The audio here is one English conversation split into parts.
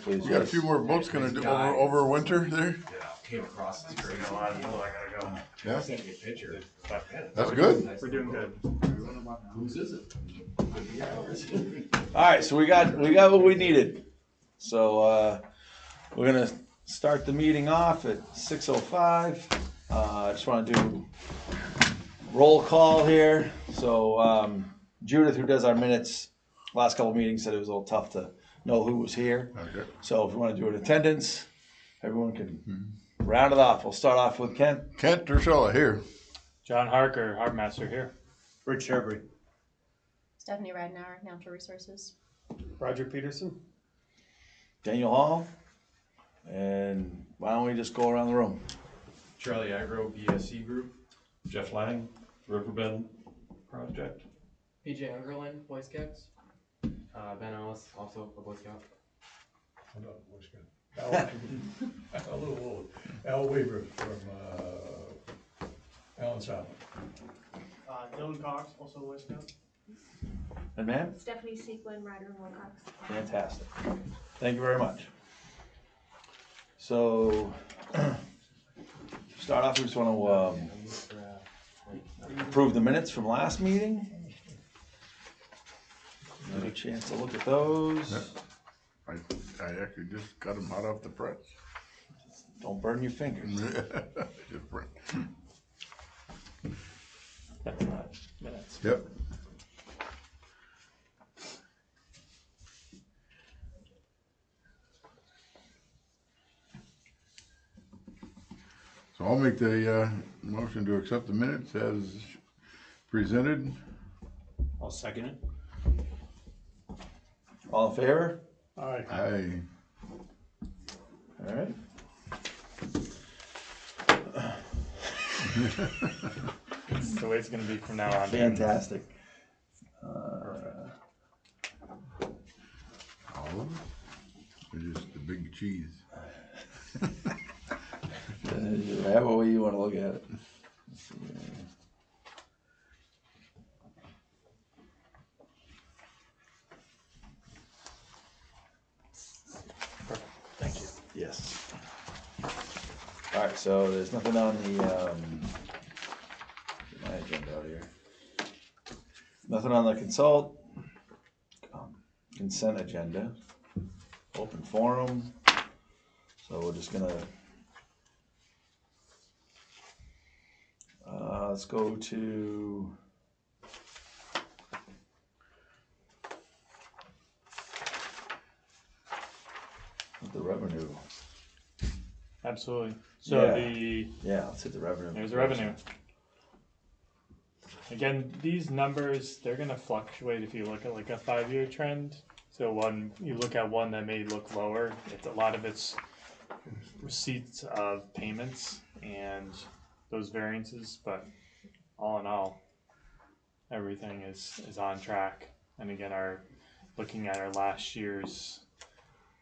hopefully it's You got a few more boats gonna do over winter there? Yeah, came across this creek. I gotta go. Yeah. Sent me a picture. That's good. We're doing good. Whose is it? All right, so we got what we needed. So we're gonna start the meeting off at 6:05. I just want to do roll call here. So Judith, who does our minutes, last couple of meetings said it was a little tough to know who was here. Okay. So if we want to do an attendance, everyone can round it off. We'll start off with Kent. Kent Ursula here. John Harker, Harbor Master here. Rich Sherbury. Stephanie Radnauer, Natural Resources. Roger Peterson. Daniel Hall. And why don't we just go around the room? Charlie Agro, BSC Group. Jeff Lang, Riverbend Project. PJ Underland, Boy Scouts. Ben Ellis, also a Boy Scout. I'm not a Boy Scout. I'm a little old. Al Weaver from Allen South. Dylan Cox, also Boy Scout. And ma'am? Stephanie Sequin, Ryder and Wilcox. Fantastic. Thank you very much. So, start off, we just want to approve the minutes from last meeting. Get a chance to look at those. I actually just got them hot off the press. Don't burn your fingers. Just print. That's not minutes. Yep. So I'll make the motion to accept the minutes as presented. I'll second it. All in favor? Aye. Aye. All right. It's the way it's going to be from now on. Fantastic. All of them? Or just the big cheese? However way you want to look at it. Let's see here. Perfect. Thank you. Yes. All right, so there's nothing on the, get my agenda out here. Nothing on the consent agenda, open forum. So we're just gonna, let's go to the revenue. Absolutely. So Yeah. Yeah, let's hit the revenue. there's the revenue. Again, these numbers, they're going to fluctuate if you look at like a 5-year trend. So when you look at one that may look lower, a lot of it's receipts of payments and those variances, but all in all, everything is on track. And again, looking at our last year's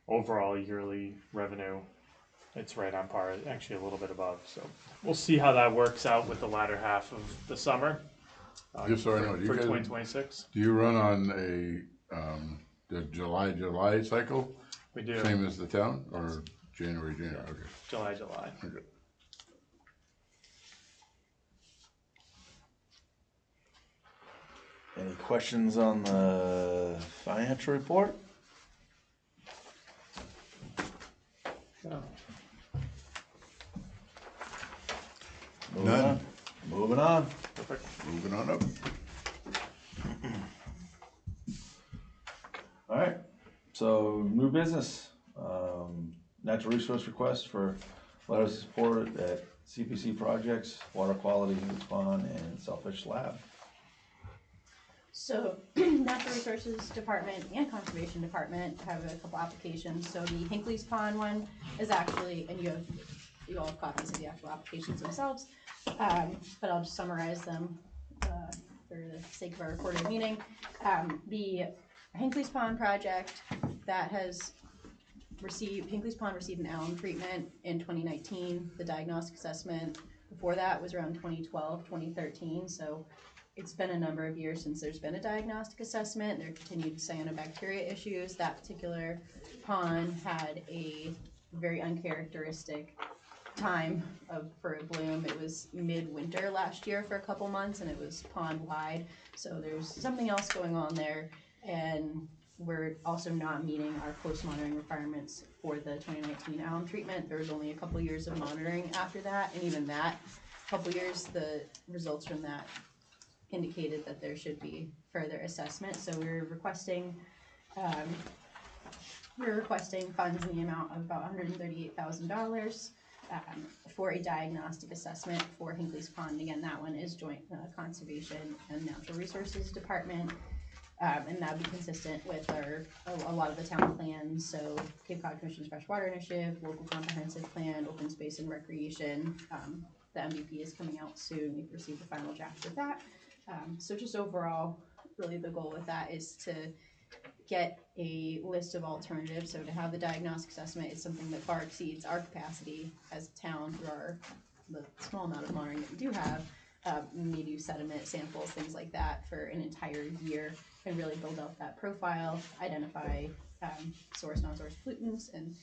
overall yearly revenue, it's right on par, actually a little bit above. So we'll see how that works out with the latter half of the summer. Just so I know, do you for guys- 2026. Do you run on the July cycle? We do. Same as the town, or January? Okay. July. Okay. Any questions on the financial report? No. None. Moving on. Perfect. Moving on up. All right. So new business. Natural resource request for letters of support at CPC projects, water quality, Hinkley's Pond, and Selfish Lab. So Natural Resources Department and Conservation Department have a couple applications. So the Hinkley's Pond one is actually, and you all have copies of the actual applications themselves, but I'll just summarize them for the sake of our recorded meeting. The Hinkley's Pond project that has Hinkley's Pond received an alum treatment in 2019. The diagnostic assessment before that was around 2012, 2013. So it's been a number of years since there's been a diagnostic assessment. There continued cyanobacteria issues. That particular pond had a very uncharacteristic time for a bloom. It was midwinter last year for a couple months, and it was pond wide. So there's something else going on there, and we're also not meeting our post-monitoring requirements for the 2019 alum treatment. There was only a couple years of monitoring after that, and even that couple years, the results from that indicated that there should be further assessment. So we're requesting funds in the amount of about $138,000 for a diagnostic assessment for Hinckley's Pond. Again, that one is joint Conservation and Natural Resources Department, and that would be consistent with a lot of the town plans. So Cape Cod Commission's Freshwater Initiative, Local Comprehensive Plan, Open Space and Recreation. The MVP is coming out soon. We've received the final draft of that. So just overall, really the goal with that is to get a list of alternatives. So to have the diagnostic assessment is something that far exceeds our capacity as a town through the small amount of monitoring that we do have. We may do sediment samples, things like that for an entire year, and really build up that profile, identify source, non-source pollutants, and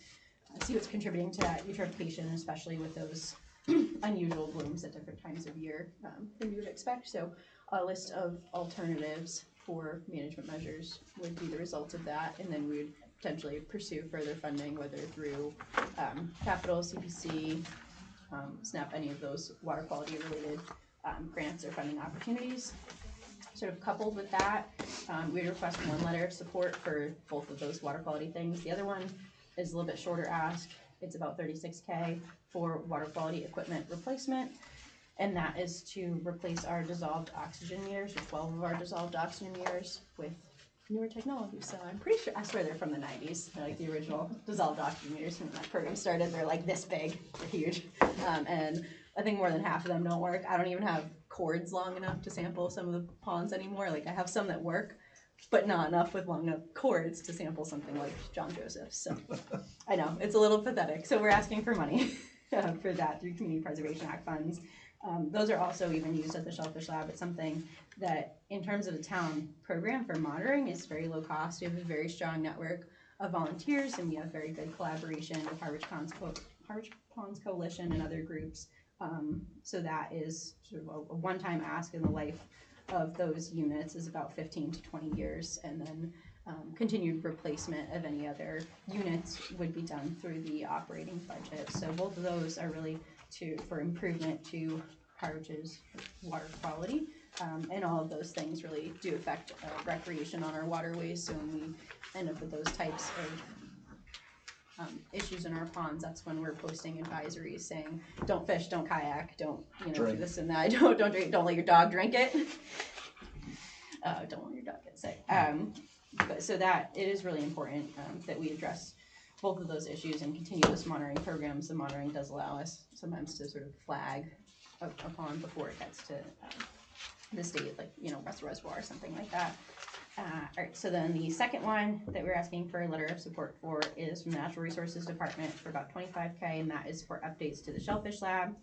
see what's contributing to that eutrophication, especially with those unusual blooms at different times of year than you would expect. So a list of alternatives for management measures would be the result of that, and then we would potentially pursue further funding, whether through capital, CPC, SNAP, any of those water quality related grants or funding opportunities. Sort of coupled with that, we'd request one letter of support for both of those water quality things. The other one is a little bit shorter ask. It's about $36K for water quality equipment replacement, and that is to replace our dissolved oxygen meters, or 12 of our dissolved oxygen meters, with newer technology. So I'm pretty sure, I swear they're from the 90s. They're like the original dissolved oxygen meters when that program started. They're like this big, they're huge, and I think more than half of them don't work. I don't even have cords long enough to sample some of the ponds anymore. Like I have some that work, but not enough with long enough cords to sample something like John Joseph's. So I know, it's a little pathetic. So we're asking for money for that through Community Preservation Act funds. Those are also even used at the Shellfish Lab. It's something that, in terms of the town program for monitoring, is very low cost. We have a very strong network of volunteers, and we have very good collaboration with Harwich Ponds Coalition and other groups. So that is sort of a one-time ask in the life of those units is about 15 to 20 years, and then continued replacement of any other units would be done through the operating budget. So both of those are really for improvement to Harwich's water quality, and all of those things really do affect recreation on our waterways. So when we end up with those types of issues in our ponds, that's when we're posting advisories saying, don't fish, don't kayak, don't do this and that, don't drink, don't let your dog drink it. Don't let your dog get sick. But so that it is really important that we address both of those issues and continuous monitoring programs. The monitoring does allow us sometimes to sort of flag a pond before it gets to the state, like West Reservoir or something like that. All right, so then the second one that we're asking for a letter of support for is from the Natural Resources Department for about $25K, and that is for updates to the Shellfish Lab.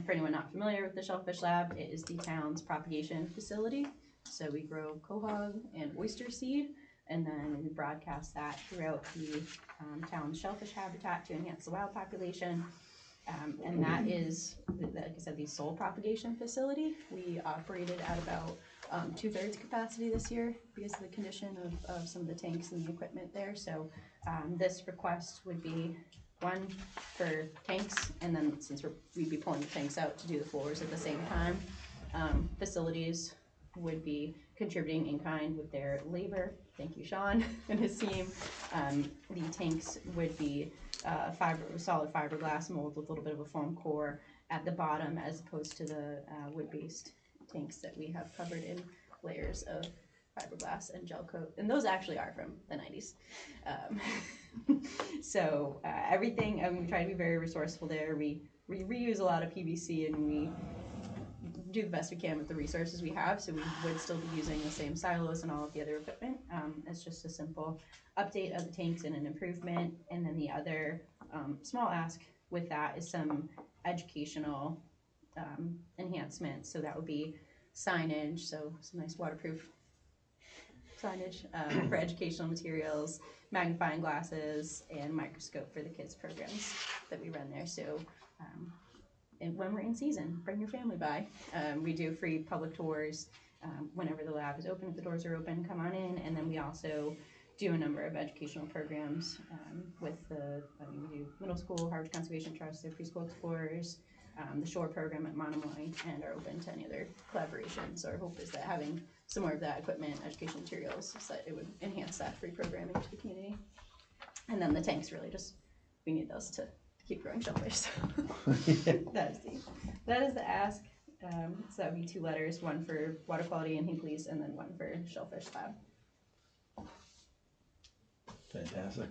For anyone not familiar with the Shellfish Lab, it is the town's propagation facility. So we grow quahog and oyster seed, and then we broadcast that throughout the town's shellfish habitat to enhance the wild population. And that is, like I said, the sole propagation facility. We operated at about 2/3 capacity this year because of the condition of some of the tanks and the equipment there. So this request would be one for tanks, and then since we'd be pulling the tanks out to do the floors at the same time, facilities would be contributing in kind with their labor. Thank you, Sean and his team. The tanks would be solid fiberglass mold with a little bit of a foam core at the bottom, as opposed to the wood-based tanks that we have covered in layers of fiberglass and gel coat. And those actually are from the 90s. So everything, we try to be very resourceful there. We reuse a lot of PVC, and we do the best we can with the resources we have. So we would still be using the same silos and all of the other equipment. It's just a simple update of the tanks and an improvement. And then the other small ask with that is some educational enhancements. So that would be signage, so some nice waterproof signage for educational materials, magnifying glasses, and microscope for the kids programs that we run there. So and when we're in season, bring your family by. We do free public tours whenever the lab is open. If the doors are open, come on in. And then we also do a number of educational programs with we do middle school, Harwich Conservation Trust, their preschool explorers, the shore program at Monomoy, and are open to any other collaborations. Our hope is that having some more of that equipment, educational materials, so that it would enhance that free programming to the community. And then the tanks really just, we need those to keep growing shellfish. So that is the ask. So that would be 2 letters, one for water quality and Hinkley's, and then one for shellfish lab. Fantastic.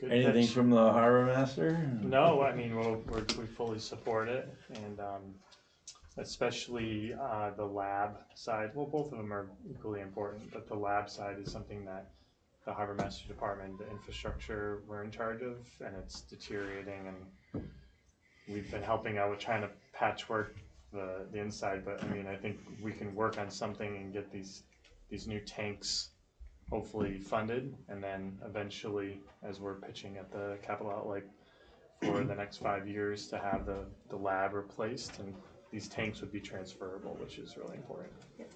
Good Anything pitch. from the harbor master? No, I mean, we fully support it, and especially the lab side. Well, both of them are equally important, but the lab side is something that the harbor master department, the infrastructure, we're in charge of, and it's deteriorating, and we've been helping out with trying to patchwork the inside. But I mean, I think we can work on something and get these new tanks hopefully funded, and then eventually, as we're pitching at the capital outlay for the next 5 years, to have the lab replaced, and these tanks would be transferable, which is really important. Yep.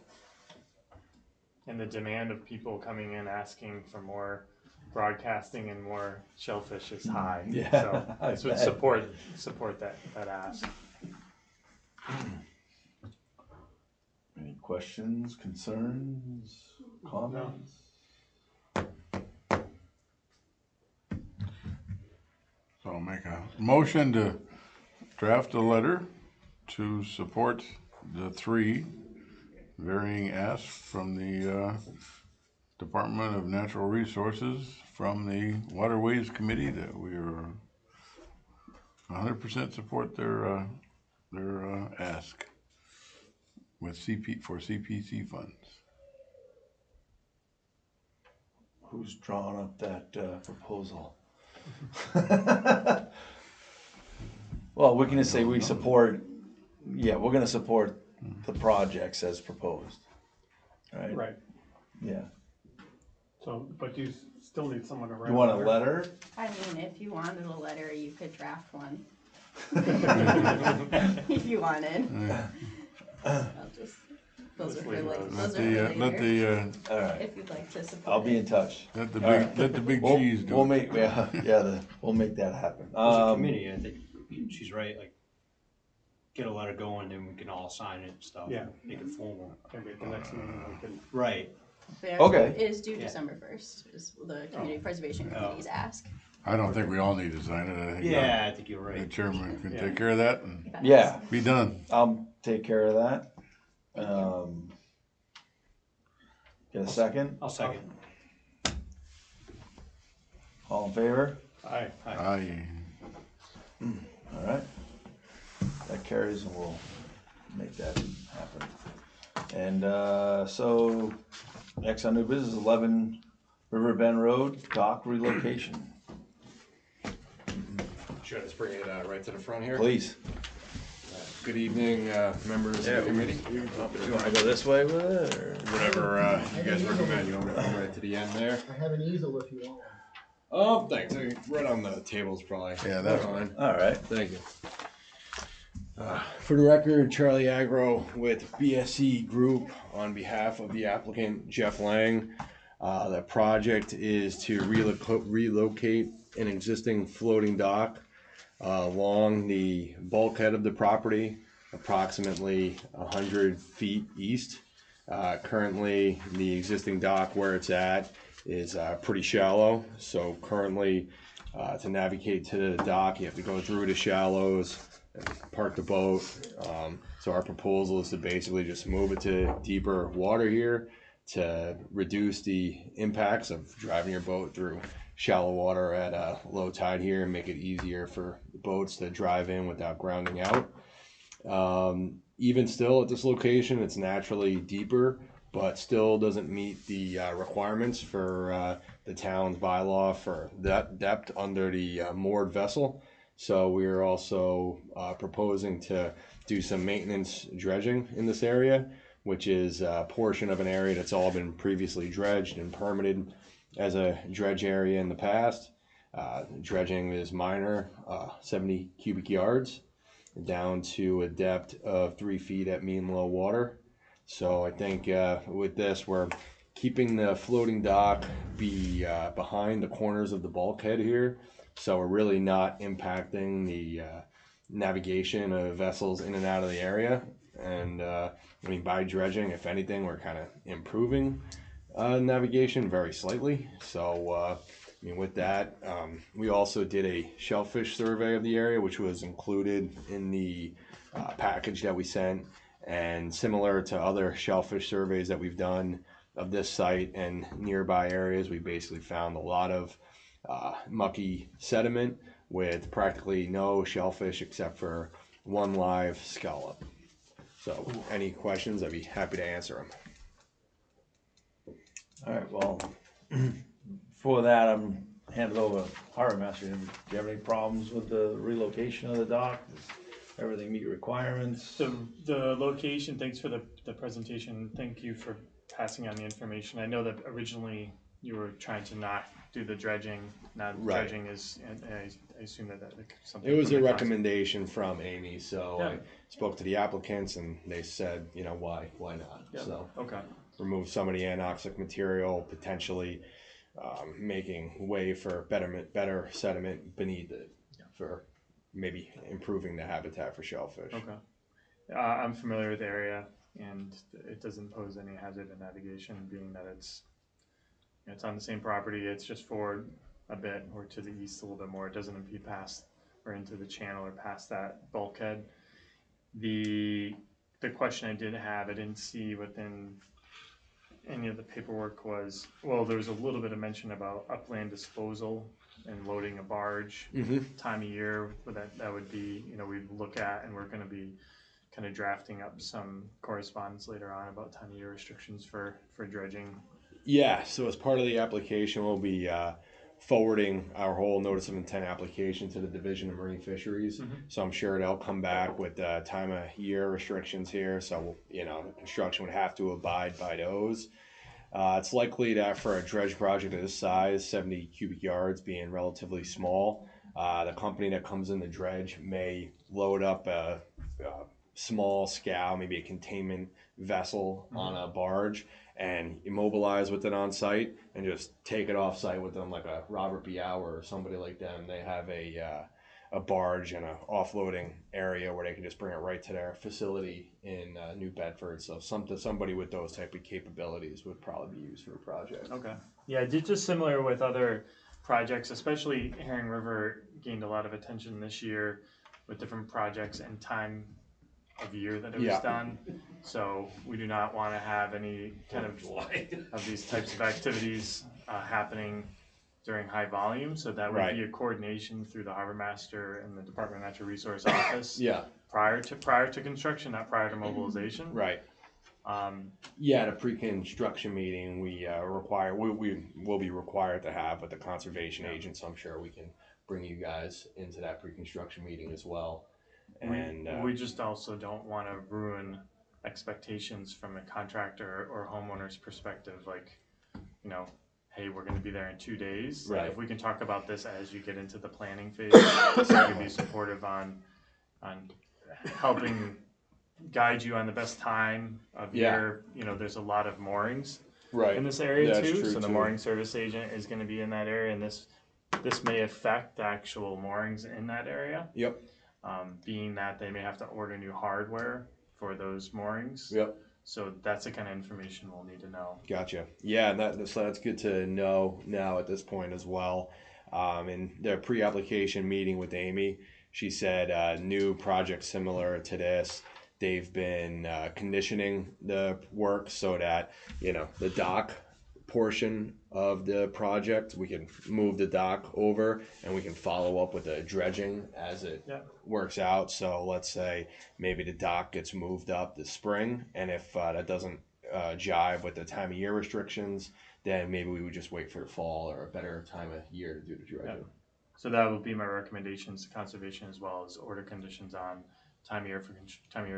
And the demand of people coming in asking for more broadcasting and more shellfish is high. Yeah, So I this would bet. support that ask. Any questions, concerns, comments? So I'll make a motion to draft a letter to support the 3 varying asks from the Department of Natural Resources from the Waterways Committee, that we are 100% support their ask with CPC funds. Who's drawing up that proposal? Well, we're gonna say we support, we're gonna support the projects as proposed, right? Right, Yeah. so, but you still need someone to write. You want a letter? I mean, if you wanted a letter, you could draft one. If you wanted. I'll just, those are for like, those are for later. All right, If you'd like to support I'll be it. in touch. Let the All big, right. let the big We'll, cheese do we'll it. make, we'll make that happen. As a committee, I think she's right, like, get a letter going, then we can all sign it and stuff. Yeah. Make it formal. Maybe at the next meeting we can. Right. Theirs Okay. is due Yeah. December 1st, is the Community Preservation Oh. Committee's ask. I don't think we all need to sign it. I think Yeah, I think you're the right. chairman can Yeah. take care of that and Yeah, be done. I'll take care of that. Thank you. Get a second? I'll second. All in favor? Aye. Aye. All right. That carries, and we'll make that happen. And so next on new business, 11 River Bend Road, dock relocation. Should I just bring it right to the front here? Please. Good evening, members of the committee. You want to go this way with it, or? Whatever you guys recommend, you want me to come right to the end there? I have an easel if you want one. Oh, thanks. Right on the table's probably. Yeah, that's fine. All right. Thank you. For the record, Charlie Agro with BSE Group on behalf of the applicant Jeff Lang. The project is to relocate an existing floating dock along the bulkhead of the property, approximately 100 feet east. Currently, the existing dock where it's at is pretty shallow, so currently to navigate to the dock you have to go through the shallows and park the boat. So our proposal is to basically just move it to deeper water here to reduce the impacts of driving your boat through shallow water at low tide here and make it easier for boats to drive in without grounding out. Even still at this location, it's naturally deeper, but still doesn't meet the requirements for the town's bylaw for that depth under the moored vessel. So we're also proposing to do some maintenance dredging in this area, which is a portion of an area that's all been previously dredged and permitted as a dredge area in the past. Dredging is minor, 70 cubic yards, down to a depth of 3 feet at mean low water. So I think with this, we're keeping the floating dock behind the corners of the bulkhead here. So we're really not impacting the navigation of vessels in and out of the area. And I mean, by dredging, if anything, we're kind of improving navigation very slightly. So I mean, with that, we also did a shellfish survey of the area, which was included in the package that we sent. And similar to other shellfish surveys that we've done of this site and nearby areas, we basically found a lot of mucky sediment with practically no shellfish except for one live scallop. So any questions, I'd be happy to answer them. All right, well, for that, I'm handing over Harbor Master. Do you have any problems with the relocation of the dock? Does everything meet requirements? So the location, thanks for the presentation. Thank you for passing on the information. I know that originally you were trying to not do the dredging. Now Right. dredging is, and I assume that something. It was from a the recommendation from Amy, so Yeah. I spoke to the applicants and they said, you know, why not? Yeah. So Okay. remove some of the anoxic material, potentially making way for better sediment beneath it for maybe improving the habitat for shellfish. Okay. I'm familiar with the area, and it doesn't pose any hazard in navigation, being that it's on the same property. It's just forward a bit or to the east a little bit more. It doesn't impede past or into the channel or past that bulkhead. The question I did have, I didn't see within any of the paperwork was, well, there was a little bit of mention about upland disposal and loading a barge. Time of year that would be, we'd look at, and we're going to be kind of drafting up some correspondence later on about time of year restrictions for dredging. Yeah, so as part of the application, we'll be forwarding our whole notice of intent application to the Division of Marine Fisheries. So I'm sure they'll come back with time of year restrictions here. So, the construction would have to abide by those. It's likely that for a dredge project of this size, 70 cubic yards being relatively small, the company that comes in the dredge may load up a small scow, maybe a containment vessel on a barge, and immobilize with it on site and just take it off site with them, like a Robert B. Hour or somebody like them. They have a barge and a offloading area where they can just bring it right to their facility in New Bedford. So somebody with those type of capabilities would probably be used for a project. Okay. Yeah, just similar with other projects, especially Herring River gained a lot of attention this year with different projects and time of year that it was done. So we do not want to have any kind of these types of activities happening during high volume. So that would be a coordination through the Harbor Master and the Department of Natural Resource Office. Prior to construction, not prior to mobilization. Right. At a pre-construction meeting, we will be required to have with the conservation agents. I'm sure we can bring you guys into that pre-construction meeting as well. And we just also don't want to ruin expectations from a contractor or homeowner's perspective. Like, hey, we're going to be there in 2 days. Right. Like, if we can talk about this as you get into the planning phase, so we can be supportive on helping guide you on the best time of year. There's a lot of moorings in this area too. So the mooring service agent is going to be in that area, and this may affect the actual moorings in that area. Yep. Being that they may have to order new hardware for those moorings. Yep. So that's the kind of information we'll need to know. Gotcha. Yeah, and that's good to know now at this point as well. In the pre-application meeting with Amy, she said new projects similar to this, they've been conditioning the work so that, the dock portion of the project, we can move the dock over and we can follow up with the dredging as it works out. So let's say maybe the dock gets moved up this spring, and if that doesn't jive with the time of year restrictions, then maybe we would just wait for the fall or a better time of year to do the dredging. So that would be my recommendations to conservation, as well as order conditions on time of year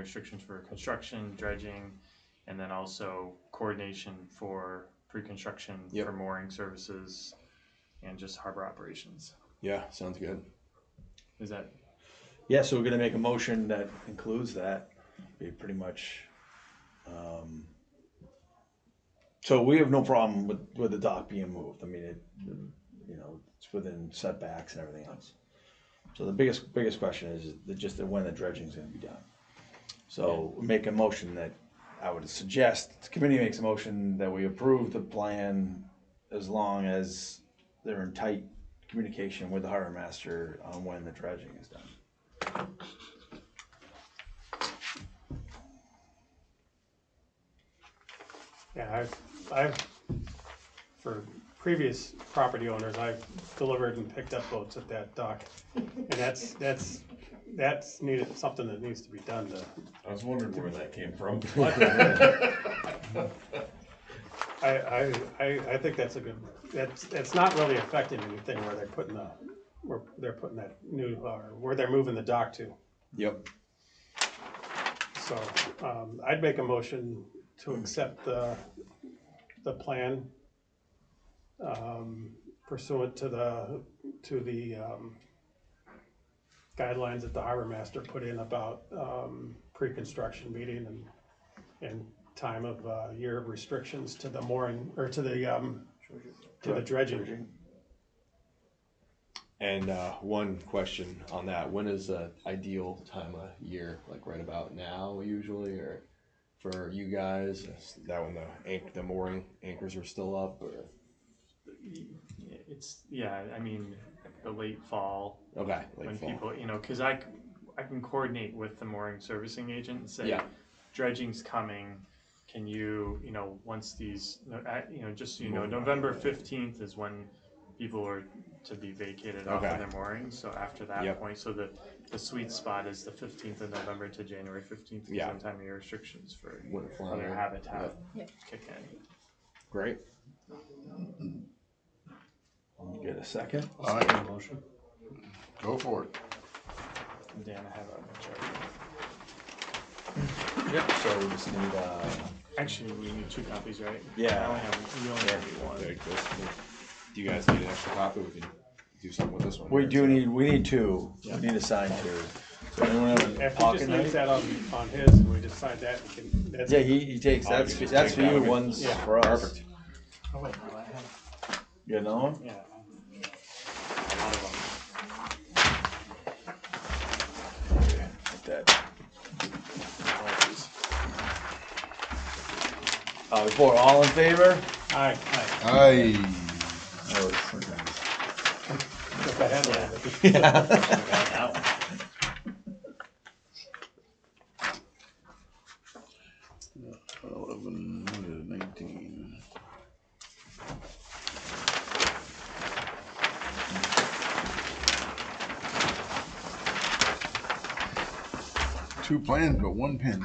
restrictions for construction, dredging, and then also coordination for pre-construction for mooring services and just harbor operations. Yeah, sounds good. Is that? Yeah, so we're gonna make a motion that includes that, be pretty much, so we have no problem with the dock being moved, I mean, it's within setbacks and everything else. So the biggest question is just when the dredging's gonna be done. So make a motion that, I would suggest, the committee makes a motion that we approve the plan as long as they're in tight communication with the harbor master on when the dredging is done. Yeah, I've, for previous property owners, I've delivered and picked up boats at that dock. And that's needed, something that needs to be done to. I was wondering where that came from. I think that's a good, it's not really affecting anything where they're putting that new, where they're moving the dock to. Yep. So, I'd make a motion to accept the plan, pursuant to the guidelines that the harbor master put in about, pre-construction meeting and time of, year of restrictions to the mooring, or to the dredging. And one question on that: when is the ideal time of year? Like right about now, usually, or for you guys? Is that when the mooring anchors are still up, or? I mean, the late fall. Okay, when fall. People, because I can coordinate with the mooring servicing agent and say, dredging's coming. Can you, once these, just so you know, November 15th is when people are to be vacated off of their moorings. So after that point, so the sweet spot is the 15th of November to January 15th. Because sometime of your restrictions for other habitat kick in. Great. Get a second? Motion. Go for it. Dan, I have a chart. Yep, so we just need, Actually, we need 2 copies, right? Yeah. We only have 1. Very good. Do you guys need an extra copy? We can do something with this one. we need 2, we need to sign 2. So anyone have a If he pocket just knife? leaves that on his and we decide that, that's. Yeah, he takes, that's for you, one's for us. Perfect. Oh, wait, no, I have. You get another one? Yeah. A lot of Like that. Before, all in favor? Aye. Aye. Yeah. 11, what is it, 19? Two plans, but one pen.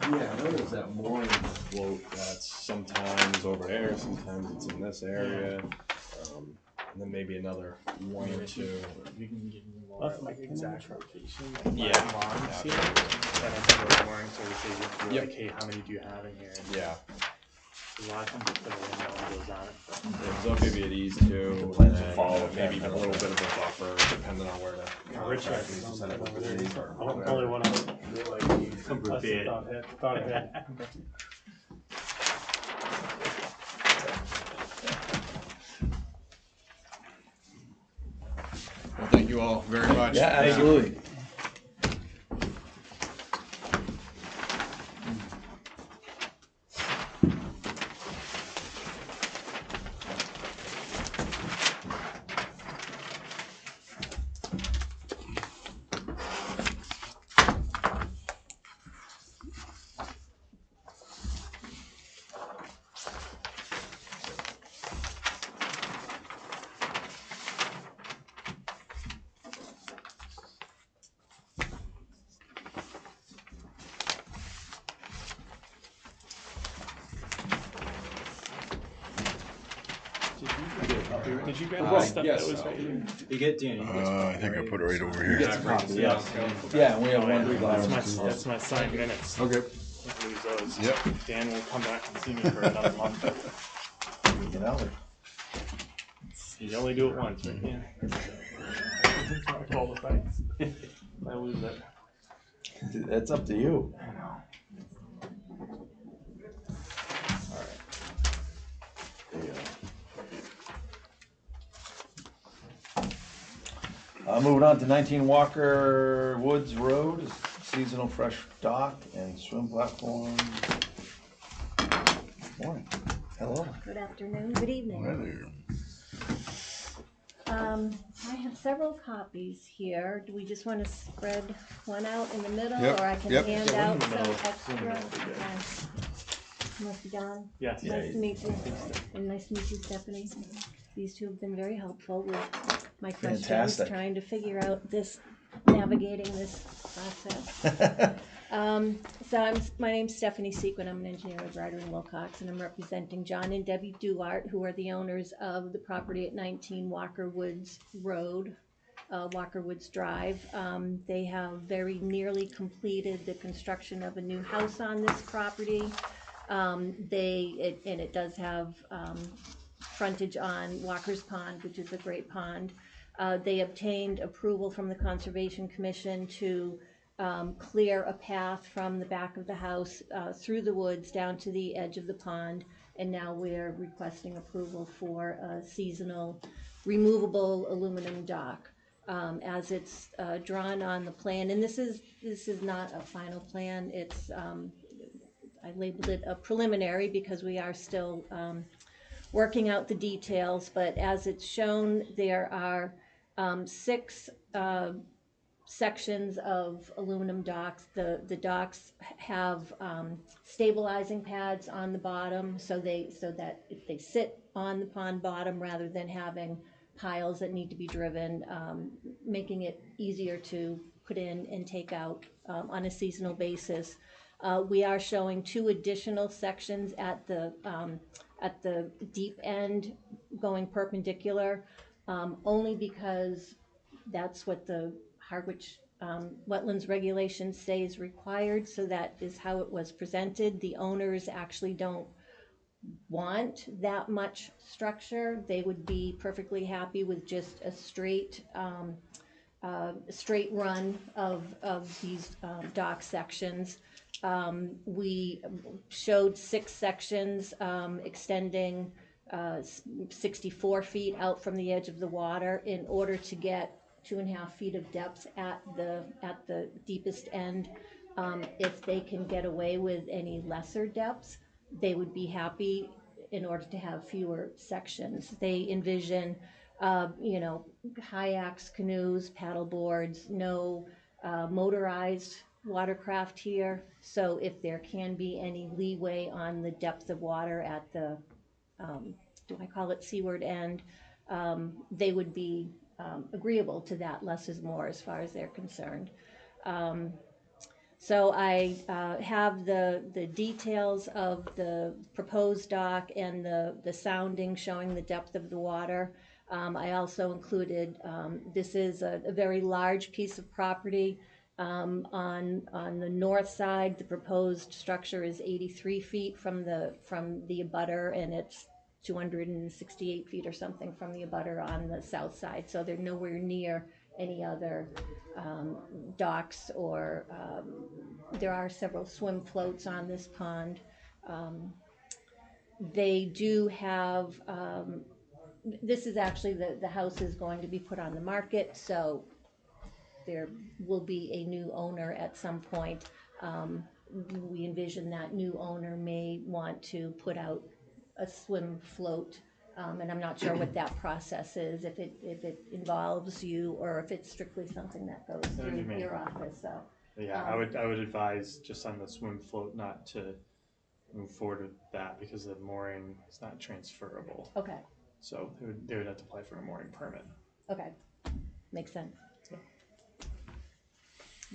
Yeah, I know there's that mooring float that's sometimes over there, sometimes it's in this area, and then maybe another 1 or 2. You can give me more like exact location. Yeah. Lines here. Then I can go to mooring services and be like, hey, how many do you have in here? And Yeah. a lot of times they put it in, no one goes on it. Yeah, so I'll give you these 2, The plans and will follow then maybe that. a little bit of a buffer, depending on where the Rich contract needs to send it over there. with the Only one of them. Number bid. Thought ahead. Well, thank you all very much. Yeah, absolutely. Did you get the stuff yes. that was right here? You get Danny. I think I put it right over here. Gets a copy, yes. Yeah, and we have Oh, one. yeah, that's my signed minutes. Okay. Can't lose those. Yep. Dan will come back and see me for another month. You know, You only do it once, right? Yeah. I call the fights. I lose it. it's up to you. I know. Moving on to 19 Walker Woods Road, seasonal fresh dock and swim platform. Morning. Hello. Good afternoon, good evening. Right there. I have several copies here. Do we just want to spread one out in the middle, Yep, or I can yep. hand Yeah, one out in the some middle. extra? One in the middle would be good. Mr. Don, Yes. nice to meet you, and nice to meet you, Stephanie. These two have been very helpful with my questions, Fantastic. trying to figure out navigating this process. My name's Stephanie Sequin. I'm an engineer with Ryder and Wilcox, and I'm representing John and Debbie Duart, who are the owners of the property at 19 Walker Woods Road, Walker Woods Drive. They have very nearly completed the construction of a new house on this property. It does have frontage on Walker's Pond, which is a great pond. They obtained approval from the Conservation Commission to clear a path from the back of the house through the woods down to the edge of the pond, and now we're requesting approval for a seasonal removable aluminum dock. As it's drawn on the plan, and this is not a final plan. It's I labeled it a preliminary because we are still working out the details, but as it's shown, there are 6 sections of aluminum docks. The docks have stabilizing pads on the bottom, so that if they sit on the pond bottom rather than having piles that need to be driven, making it easier to put in and take out on a seasonal basis. We are showing 2 additional sections at the deep end going perpendicular, only because that's what the Harwich wetlands regulations say is required, so that is how it was presented. The owners actually don't want that much structure. They would be perfectly happy with just a straight run of these dock sections. We showed 6 sections extending 64 feet out from the edge of the water in order to get 2.5 feet of depth at the deepest end. If they can get away with any lesser depths, they would be happy in order to have fewer sections. They envision, kayaks, canoes, paddle boards, no motorized watercraft here. So if there can be any leeway on the depth of water at the, do I call it seaward end, they would be agreeable to that. Less is more as far as they're concerned. So I have the details of the proposed dock and the sounding showing the depth of the water. I also included, this is a very large piece of property. On the north side, the proposed structure is 83 feet from the abutter, and it's 268 feet or something from the abutter on the south side. So they're nowhere near any other docks, or there are several swim floats on this pond. They do have, this is actually, the house is going to be put on the market, so there will be a new owner at some point. We envision that new owner may want to put out a swim float, and I'm not sure what that process is, if it involves you or if it's strictly something that goes through your office. So yeah, I would advise just on the swim float not to move forward with that because the mooring is not transferable. okay, So they would have to apply for a mooring permit. okay, makes sense.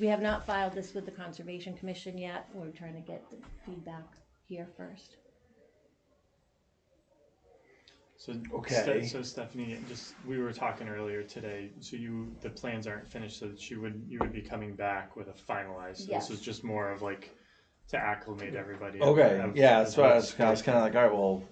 We have not filed this with the Conservation Commission yet. We're trying to get the feedback here first. So, Okay. so Stephanie, we were talking earlier today, so the plans aren't finished, so that you would be coming back with a finalized, so Yes. this is just more of like to acclimate everybody. Okay, yeah, that's what I was what's kind of like, all right, well,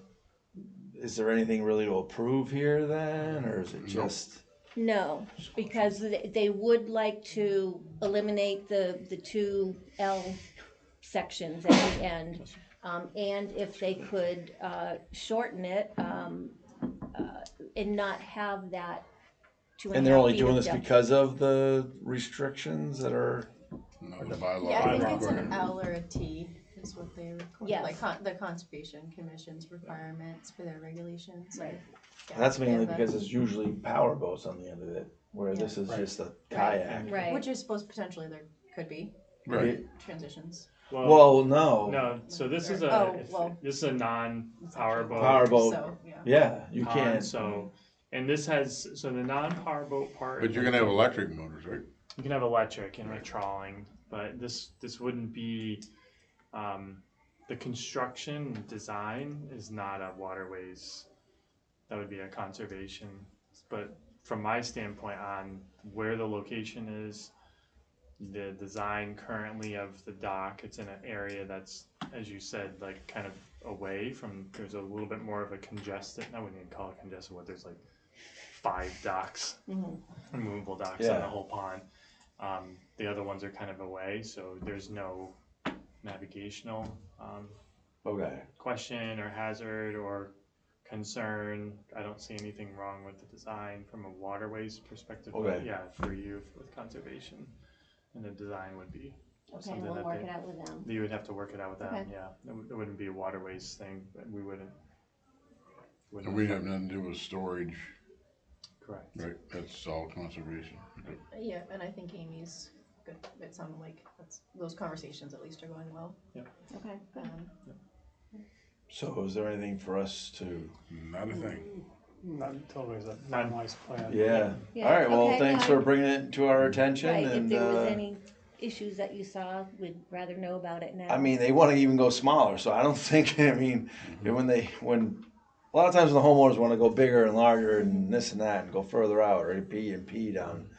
is there anything really to approve here then, or is it just? No, because they would like to eliminate the two L sections at the end. And if they could shorten it and not have that 2.5 And they're only feet doing of this depth. because of the restrictions that are, No, the bylaw. Yeah, I think bylaw. it's an L or a T is what they require, Yes. like the Conservation Commission's requirements for their regulations. Right. Yeah, that's they mainly have a- because it's usually power boats on the end of it, where this is Right. just a kayak. Right. Which I suppose potentially there could be Right. transitions. Well, no, No, so this is this is a non-power boat. Power boat. So, yeah. yeah, you pond, can't, So, and this has, so the non-power boat part. But you're gonna have electric motors, right? You can have electric and with trawling, but this wouldn't be, the construction design is not a waterways. That would be a conservation, but from my standpoint on where the location is, the design currently of the dock, it's in an area that's, as you said, like kind of away from, there's a little bit more of a congested, I wouldn't even call it congested, what, there's like 5 docks, movable docks on Yeah. the whole pond. The other ones are kind of away, so there's no navigational okay, question or hazard or concern. I don't see anything wrong with the design from a waterways perspective, but Okay. yeah, for you with conservation. And the design would be Okay, something we'll that work it out with them. you would have to work it out with them, Okay. yeah. It wouldn't be a waterways thing, but we wouldn't. And we have nothing to do with storage, Correct. right? That's all conservation. Yeah, and I think Amy's good. It sounded like those conversations at least are going well. Okay, good. so is there anything for us to, Not a thing. Not totally as a finalized plan. yeah, Yeah, all right, well, okay, thanks I- for bringing it to our attention, Right, if and, there was any issues that you saw, we'd rather know about it now. I mean, they wanna even go smaller, so I don't think, I mean, when a lot of times the homeowners wanna go bigger and larger and this and that, and go further out, or impede on,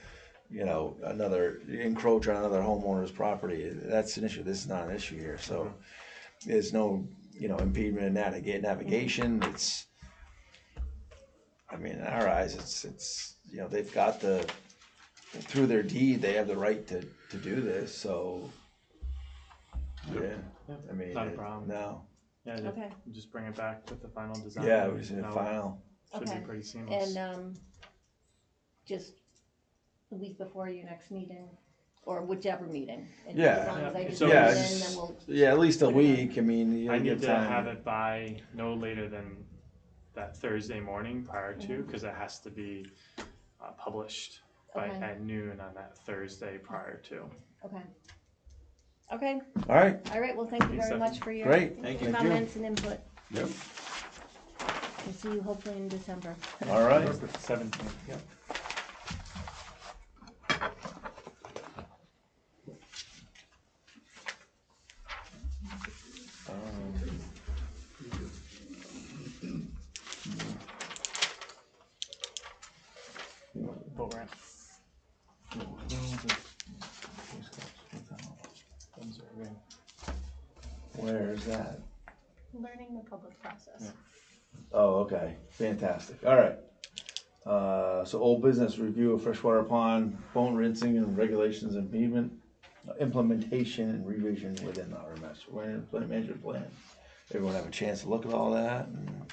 encroach on another homeowner's property, that's an issue, this is not an issue here, so. There's no, impediment in navigation, it's, I mean, in our eyes, it's, they've got through their deed, they have the right to do this, so. Yeah, I mean. Not a problem. No, Yeah, Okay. just bring it back with the final design. yeah, we just and need a no- final, Should Okay. be pretty seamless. And, just a week before your next meeting, or whichever meeting. And Yeah. As long as I just So get Yeah, it in, just- then we'll, yeah, at least a Put it on. week, I mean, I you'll need give to time. have it by no later than that Thursday morning prior to, because it has to be published by Okay. at noon on that Thursday prior to. okay. Okay, All right, all right, well, thank you Thanks, very much for your Great, thank you. comments and input. Yep. We'll see you hopefully in December. all right. 17th, yeah. Boat ramp. Where is that? Learning the public process. Oh, okay, fantastic, all right. So old business review of freshwater pond, bone rinsing and regulations implementation and revision within our master plan, management plan. Everyone have a chance to look at all that and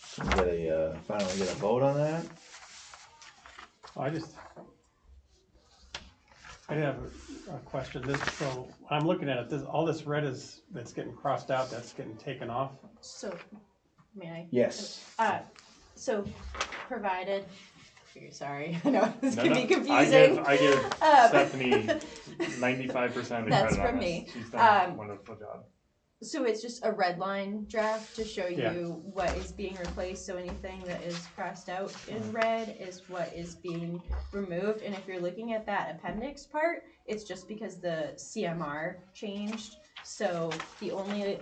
finally get a vote on that? I did have a question. So I'm looking at it, all this red that's getting crossed out, that's getting taken off. So, may I? Yes. So provided, sorry, I know this No, can no, be confusing. I give Um, Stephanie 95% of the That's credit on from this. me. She's done a wonderful job. So it's just a red line draft to show Yeah. you what is being replaced, so anything that is crossed out in red is what is being removed, and if you're looking at that appendix part, it's just because the CMR changed, So the only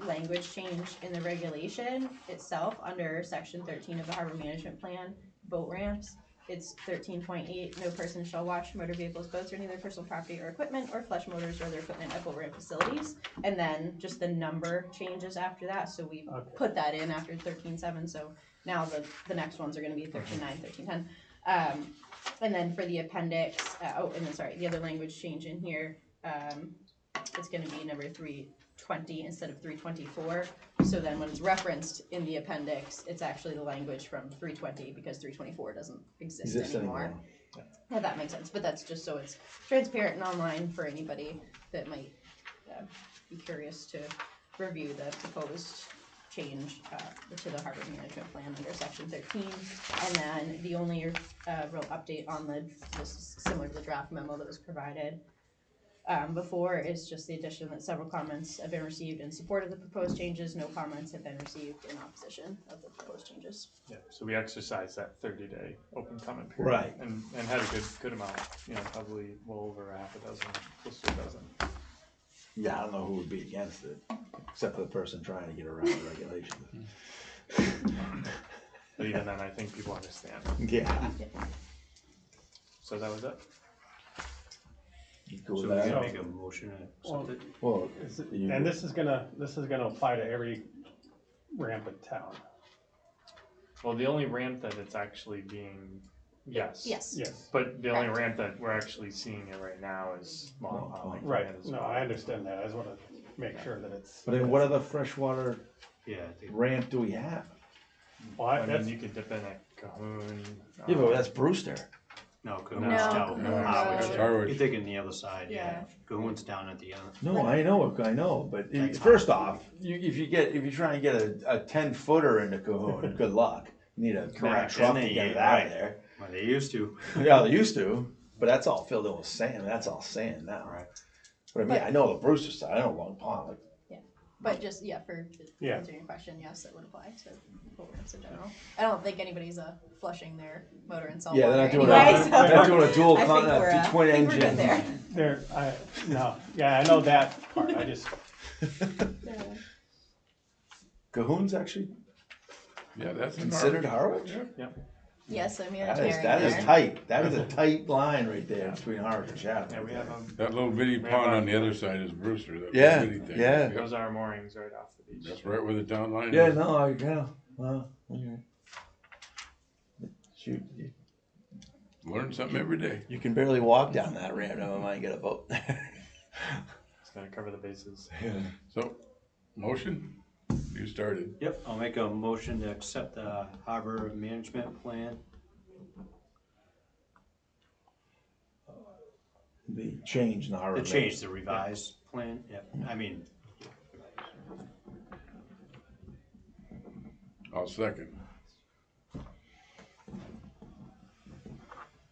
language change in the regulation itself, under section 13 of the harbor management plan, boat ramps, it's 13.8, no person shall wash motor vehicles, boats, or any other personal property or equipment, or flush motors or other equipment at boat ramp facilities. And then just the number changes after that, so we put that in after 13.7, so now the next ones are gonna be 13.9, 13.10. And then for the appendix, and then sorry, the other language change in here, it's gonna be number 320 instead of 324. So then when it's referenced in the appendix, it's actually the language from 320 because 324 doesn't exist anymore. Yeah, that makes sense, but that's just so it's transparent and online for anybody that might be curious to review the proposed change to the harbor management plan under section 13. And then the only real update on this similar to the draft memo that was provided before is just the addition that several comments have been received in support of the proposed changes. No comments have been received in opposition of the proposed changes. Yeah, so we exercised that 30-day open comment period. Right. And had a good amount, probably well over half a dozen, close to a dozen. Yeah, I don't know who would be against it, except for the person trying to get around the regulations. But even then, I think people understand. Yeah. So that was it. You cool So with we that? gotta make a motion to accept it? Well, And this is gonna apply to every ramp in town. Well, the only ramp that it's actually being, yes. Yes. Yes. But the only ramp that we're actually seeing it right now is Long Pond. Right, no, I understand that, I just wanna make sure that it's. But then what other freshwater Yeah, I think. ramp do we have? Well, I that's, mean, you could dip in at Cahoon. Yeah, but that's Brewster. No, No, Cahoon's down. Cahoon's Harwich. That's Harwich. You're thinking the other side, yeah. Yeah. Cahoon's down at the end. No, I know, but That's first off, if you try and get a 10-footer into Cahoon, good luck. You need a Correct. truck to And get they- it out right. of there. Well, they used to. Yeah, they used to, but that's all filled in with sand. That's all sand now. Right. But I mean, I know the Brewster side. I know Long Pond. Like, But just, for answering your question, yes, it would apply to boat ramps in general. I don't think anybody's flushing their motor in salt yeah, water they're not doing anyway, a, so they're not doing a dual I think we're, twin I think we're engine. good there. I know that part, I just, Cahoon's actually Yeah, that's in considered Harwich. Harwich. Yes, I'm That humanitarian is there. tight. That is a tight line right there between Harwich and Chatham. Yeah, we have That little bitty pond on the other side is Brewster. That Yeah, little bitty thing. yeah. Yep. those are our moorings right off the beach. That's right where the town line Yeah, is. no, well, okay. Shoot, Learn something every day. you can barely walk down that ramp. Never mind, get a boat. Just gotta cover the bases. So, motion? You started. Yep, I'll make a motion to accept the harbor management plan. The change in our. The change, the revised plan, yep, I mean, I'll second.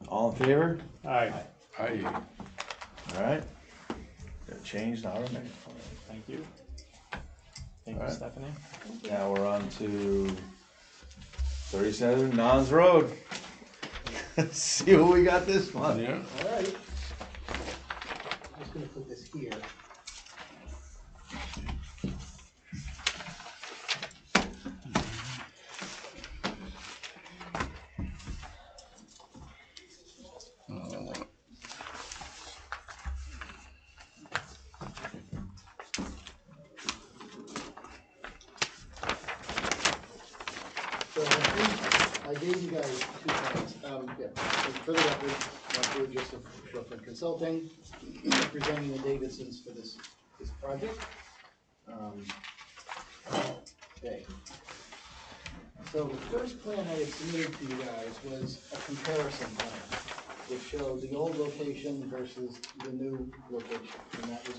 All in favor? I, Aye. All right. Got changed our management. Thank you. Thank you, Alright. Stephanie. Now we're on to 37 Nons Road. See what we got this month. Yeah. all right. I'm just gonna put this here. So I think I gave you guys 2 points. For the record, Mark Burgess of Brooklyn Consulting, representing the Davidsons for this project. Okay. So the first plan I had submitted to you guys was a comparison plan, which showed the old location versus the new location, and that was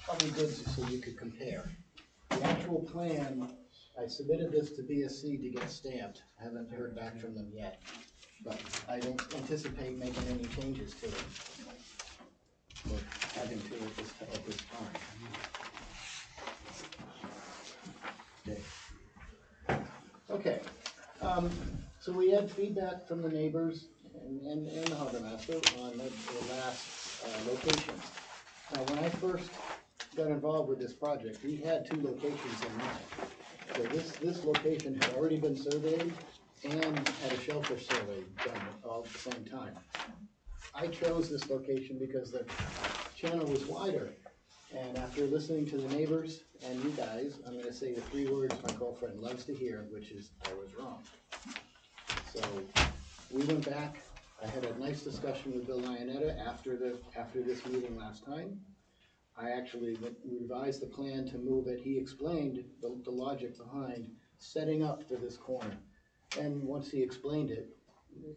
probably good so you could compare. The actual plan, I submitted this to BSC to get stamped. I haven't heard back from them yet, but I don't anticipate making any changes to it. Or having to at this time. Okay. So we had feedback from the neighbors and the harbor master on the last location. Now, when I first got involved with this project, he had two locations in mind. So this location had already been surveyed and had a shellfish survey done all at the same time. I chose this location because the channel was wider, and after listening to the neighbors and you guys, I'm gonna say the three words my girlfriend loves to hear, which is, I was wrong. So, we went back, I had a nice discussion with Bill Lionetta after this meeting last time. I actually revised the plan to move it, he explained the logic behind setting up for this corner. And once he explained it,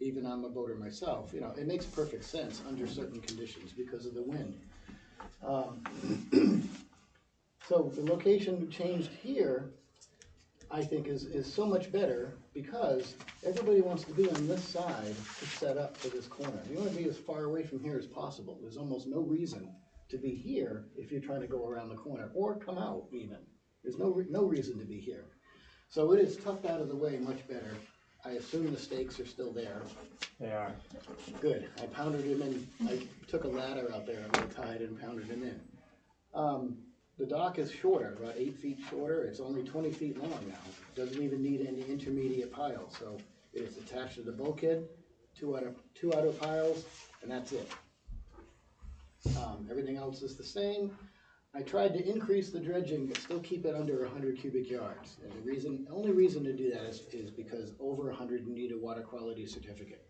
even I'm a boater myself, you know, it makes perfect sense under certain conditions because of the wind. So the location changed here, I think is so much better because everybody wants to be on this side to set up for this corner. You want to be as far away from here as possible. There's almost no reason to be here if you're trying to go around the corner or come out even. There's no reason to be here. So it is tucked out of the way much better. I assume the stakes are still there. They are. Good. I pounded them in. I took a ladder out there on the tide and pounded them in. The dock is shorter, about 8 feet shorter. It's only 20 feet long now. Doesn't even need any intermediate piles. So it's attached to the bulkhead, two outer piles, and that's it. Everything else is the same. I tried to increase the dredging, but still keep it under 100 cubic yards. And the only reason to do that is because over 100 you need a water quality certificate.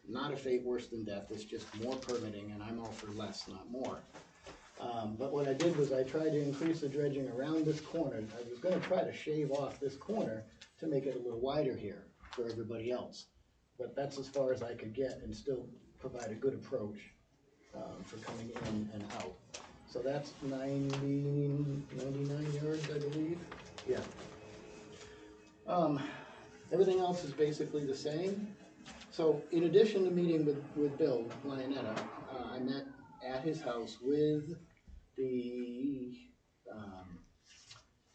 Not a fate worse than death, it's just more permitting, and I'm all for less, not more. But what I did was I tried to increase the dredging around this corner. I was gonna try to shave off this corner to make it a little wider here for everybody else. But that's as far as I could get and still provide a good approach for coming in and out. So that's 99 yards, I believe. Yeah. Everything else is basically the same. So in addition to meeting with Bill Lionetta, I met at his house with the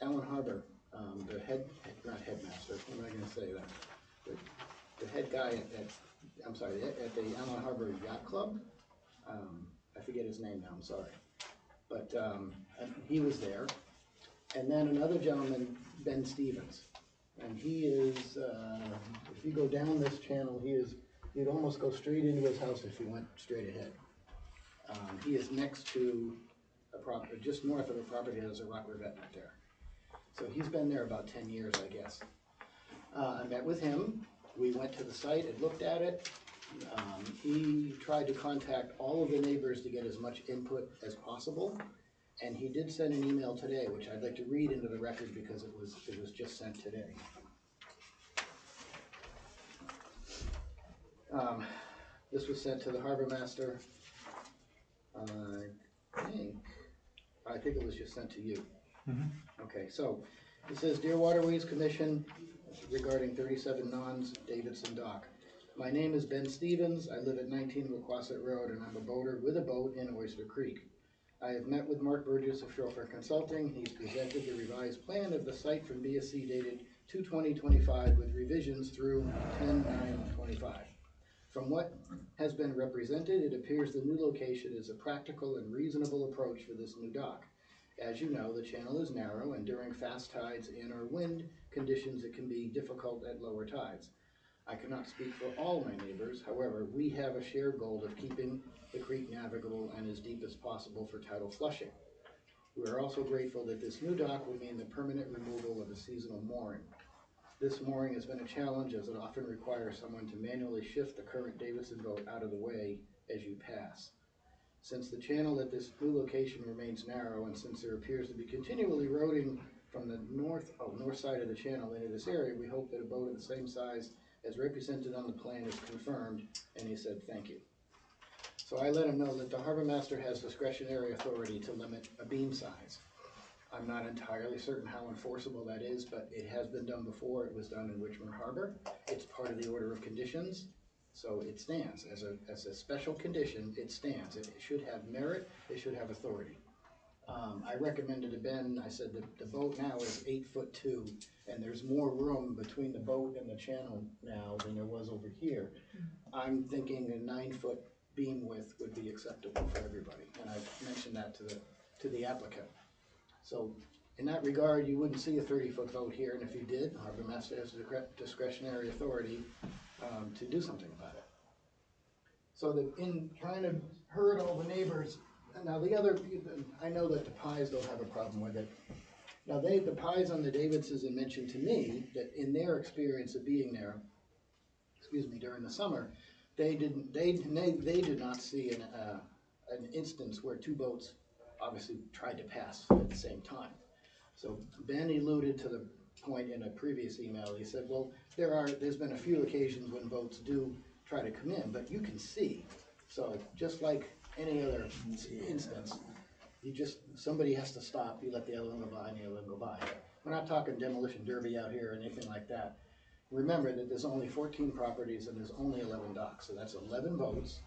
Allen Harbor, the not headmaster, what am I gonna say that? The head guy at the Allen Harbor Yacht Club. I forget his name now, I'm sorry. But he was there. And then another gentleman, Ben Stevens. And he is, if you go down this channel, you'd almost go straight into his house if you went straight ahead. He is next to a property, just north of a property that has a rock rivet right there. So he's been there about 10 years, I guess. I met with him. We went to the site and looked at it. He tried to contact all of the neighbors to get as much input as possible. And he did send an email today, which I'd like to read into the record because it was just sent today. This was sent to the harbor master. I think it was just sent to you. Mm-hmm. Okay, so it says, Dear Waterways Commission, regarding 37 Nons, Davidson Dock. My name is Ben Stevens. I live at 19 Wauquasit Road, and I'm a boater with a boat in Oyster Creek. I have met with Mark Burgess of Shorefront Consulting. He's presented the revised plan of the site from BSC dated 2/20/25 with revisions through 10/9/25. From what has been represented, it appears the new location is a practical and reasonable approach for this new dock. As you know, the channel is narrow, and during fast tides and or wind conditions, it can be difficult at lower tides. I cannot speak for all my neighbors. However, we have a shared goal of keeping the creek navigable and as deep as possible for tidal flushing. We are also grateful that this new dock will mean the permanent removal of a seasonal mooring. This mooring has been a challenge as it often requires someone to manually shift the current Davidson boat out of the way as you pass. Since the channel at this new location remains narrow, and since there appears to be continual eroding from the north side of the channel into this area, we hope that a boat of the same size as represented on the plan is confirmed, and he said thank you. So I let him know that the harbor master has discretionary authority to limit a beam size. I'm not entirely certain how enforceable that is, but it has been done before. It was done in Richmond Harbor. It's part of the order of conditions, so it stands. As a special condition, it stands. It should have merit, it should have authority. I recommended to Ben, I said that the boat now is 8'2", and there's more room between the boat and the channel now than there was over here. I'm thinking a 9-foot beam width would be acceptable for everybody, and I've mentioned that to the applicant. So in that regard, you wouldn't see a 30-foot vote here, and if you did, harbor master has discretionary authority to do something about it. So that in trying to herd all the neighbors, and now the other, I know that the Pies don't have a problem with it. Now the Pies on the Davidsons had mentioned to me that in their experience of being there, during the summer, they did not see an instance where two boats obviously tried to pass at the same time. So Ben alluded to the point in a previous email. He said, well, there's been a few occasions when boats do try to come in, but you can see. So just like any other instance, somebody has to stop, you let the other one go by, and the other one go by. We're not talking demolition derby out here or anything like that. Remember that there's only 14 properties and there's only 11 docks, so that's 11 boats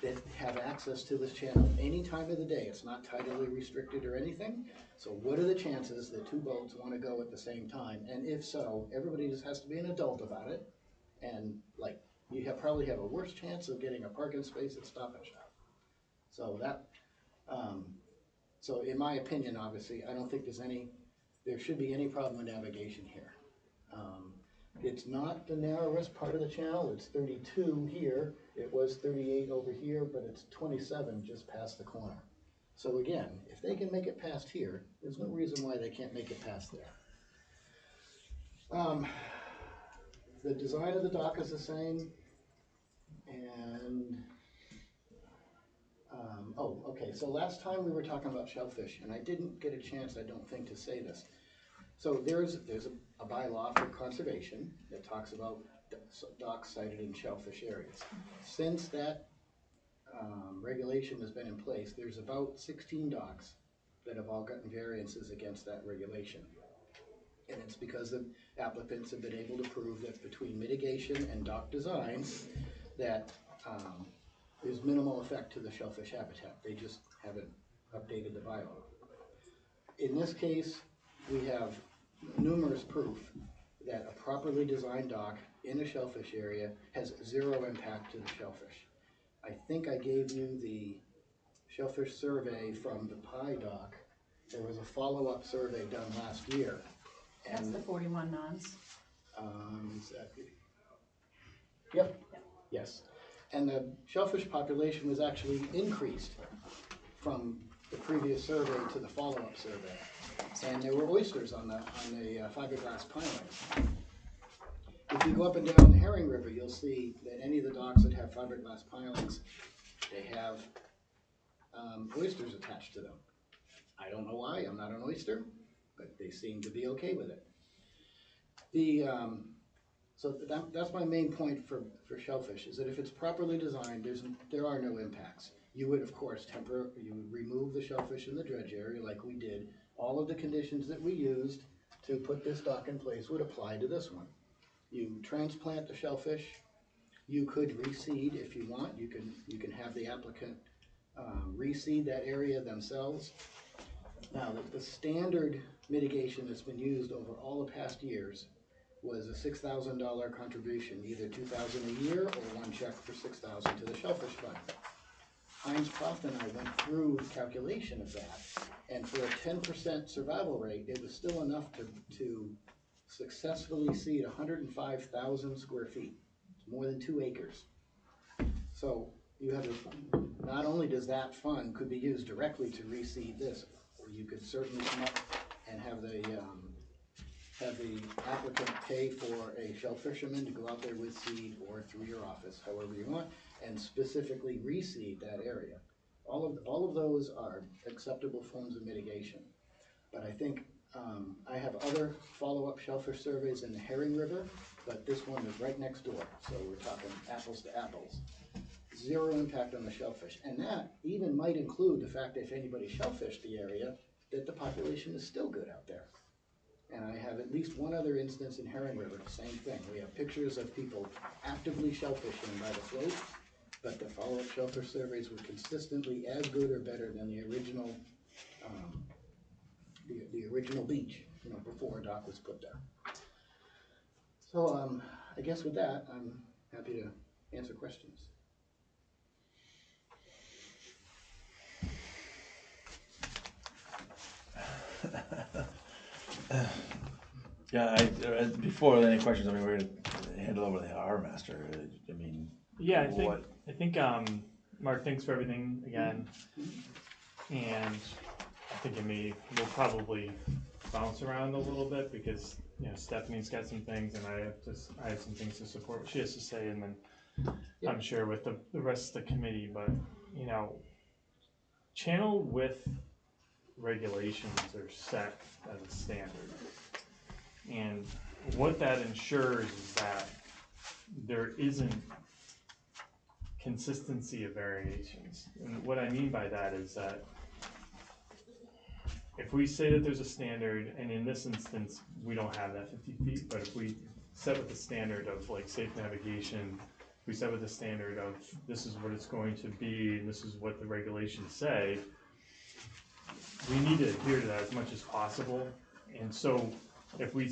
that have access to this channel any time of the day. It's not tidally restricted or anything. So what are the chances that two boats want to go at the same time? And if so, everybody just has to be an adult about it. And like, you probably have a worse chance of getting a parking space at Stop and Shop. So so in my opinion, obviously, I don't think there should be any problem with navigation here. It's not the narrowest part of the channel. It's 32 here. It was 38 over here, but it's 27 just past the corner. So again, if they can make it past here, there's no reason why they can't make it past there. The design of the dock is the same. And, oh, okay, so last time we were talking about shellfish, and I didn't get a chance, I don't think, to say this. So there's a bylaw for conservation that talks about docks sited in shellfish areas. Since that regulation has been in place, there's about 16 docks that have all gotten variances against that regulation. And it's because the applicants have been able to prove that between mitigation and dock design, that there's minimal effect to the shellfish habitat. They just haven't updated the bylaw. In this case, we have numerous proof that a properly designed dock in a shellfish area has zero impact to the shellfish. I think I gave you the shellfish survey from the Pie dock. There was a follow-up survey done last year. That's the 41 nons. Exactly. Yep. Yes. And the shellfish population was actually increased from the previous survey to the follow-up survey. And there were oysters on the fiberglass pilings. If you go up and down the Herring River, you'll see that any of the docks that have fiberglass pilings, they have oysters attached to them. I don't know why, I'm not an oyster, but they seem to be okay with it. So that's my main point for shellfish, is that if it's properly designed, there are no impacts. You would, of course, you would remove the shellfish in the dredge area like we did. All of the conditions that we used to put this dock in place would apply to this one. You transplant the shellfish. You could reseed if you want. You can have the applicant reseed that area themselves. Now, the standard mitigation that's been used over all the past years was a $6,000 contribution, either $2,000 a year or one check for $6,000 to the shellfish fund. Heinz Proft and I went through the calculation of that, and for a 10% survival rate, it was still enough to successfully seed 105,000 square feet. It's more than 2 acres. So you have not only does that fund could be used directly to reseed this, or you could certainly come up and have the applicant pay for a shell fisherman to go out there with seed or through your office, however you want, and specifically reseed that area. All of those are acceptable forms of mitigation. But I think I have other follow-up shellfish surveys in the Herring River, but this one is right next door, so we're talking apples to apples. Zero impact on the shellfish, and that even might include the fact that if anybody shellfished the area, that the population is still good out there. And I have at least one other instance in Herring River, the same thing. We have pictures of people actively shellfishing by the float, but the follow-up shellfish surveys were consistently as good or better than the original beach, before a dock was put there. So I guess with that, I'm happy to answer questions. Yeah, before any questions, I mean, we're gonna hand it over to the harbor master. I mean, Yeah, what? I think Mark, thanks for everything again. And I think we'll probably bounce around a little bit because, you know, Stephanie's got some things and I have some things to support what she has to say, and then I'm sure with the rest of the committee, but, you know, channel width regulations are set as a standard. And what that ensures is that there isn't consistency of variations. And what I mean by that is that if we say that there's a standard, and in this instance, we don't have that 50 feet, but if we set with the standard of like safe navigation, we set with the standard of this is what it's going to be, and this is what the regulations say, we need to adhere to that as much as possible. And so if we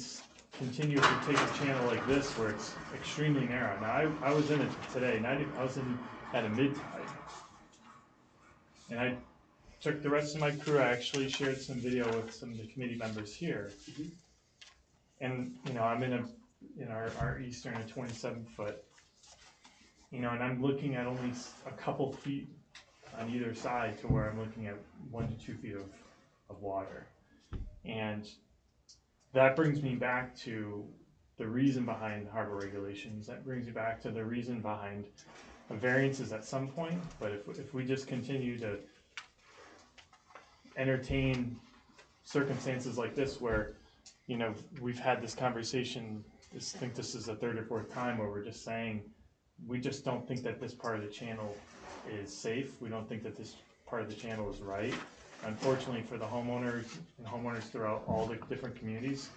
continue to take a channel like this where it's extremely narrow. Now I was in it today, I was in at a mid-tide. And I took the rest of my crew, I actually shared some video with some of the committee members here. And, you know, I'm in our eastern, a 27-foot, you know, and I'm looking at only a couple feet on either side to where I'm looking at 1 to 2 feet of water. And that brings me back to the reason behind harbor regulations. That brings me back to the reason behind variances at some point. But if we just continue to entertain circumstances like this where, you know, we've had this conversation, I think this is the third or fourth time where we're just saying, we just don't think that this part of the channel is safe. We don't think that this part of the channel is right. Unfortunately for the homeowners and homeowners throughout all the different communities,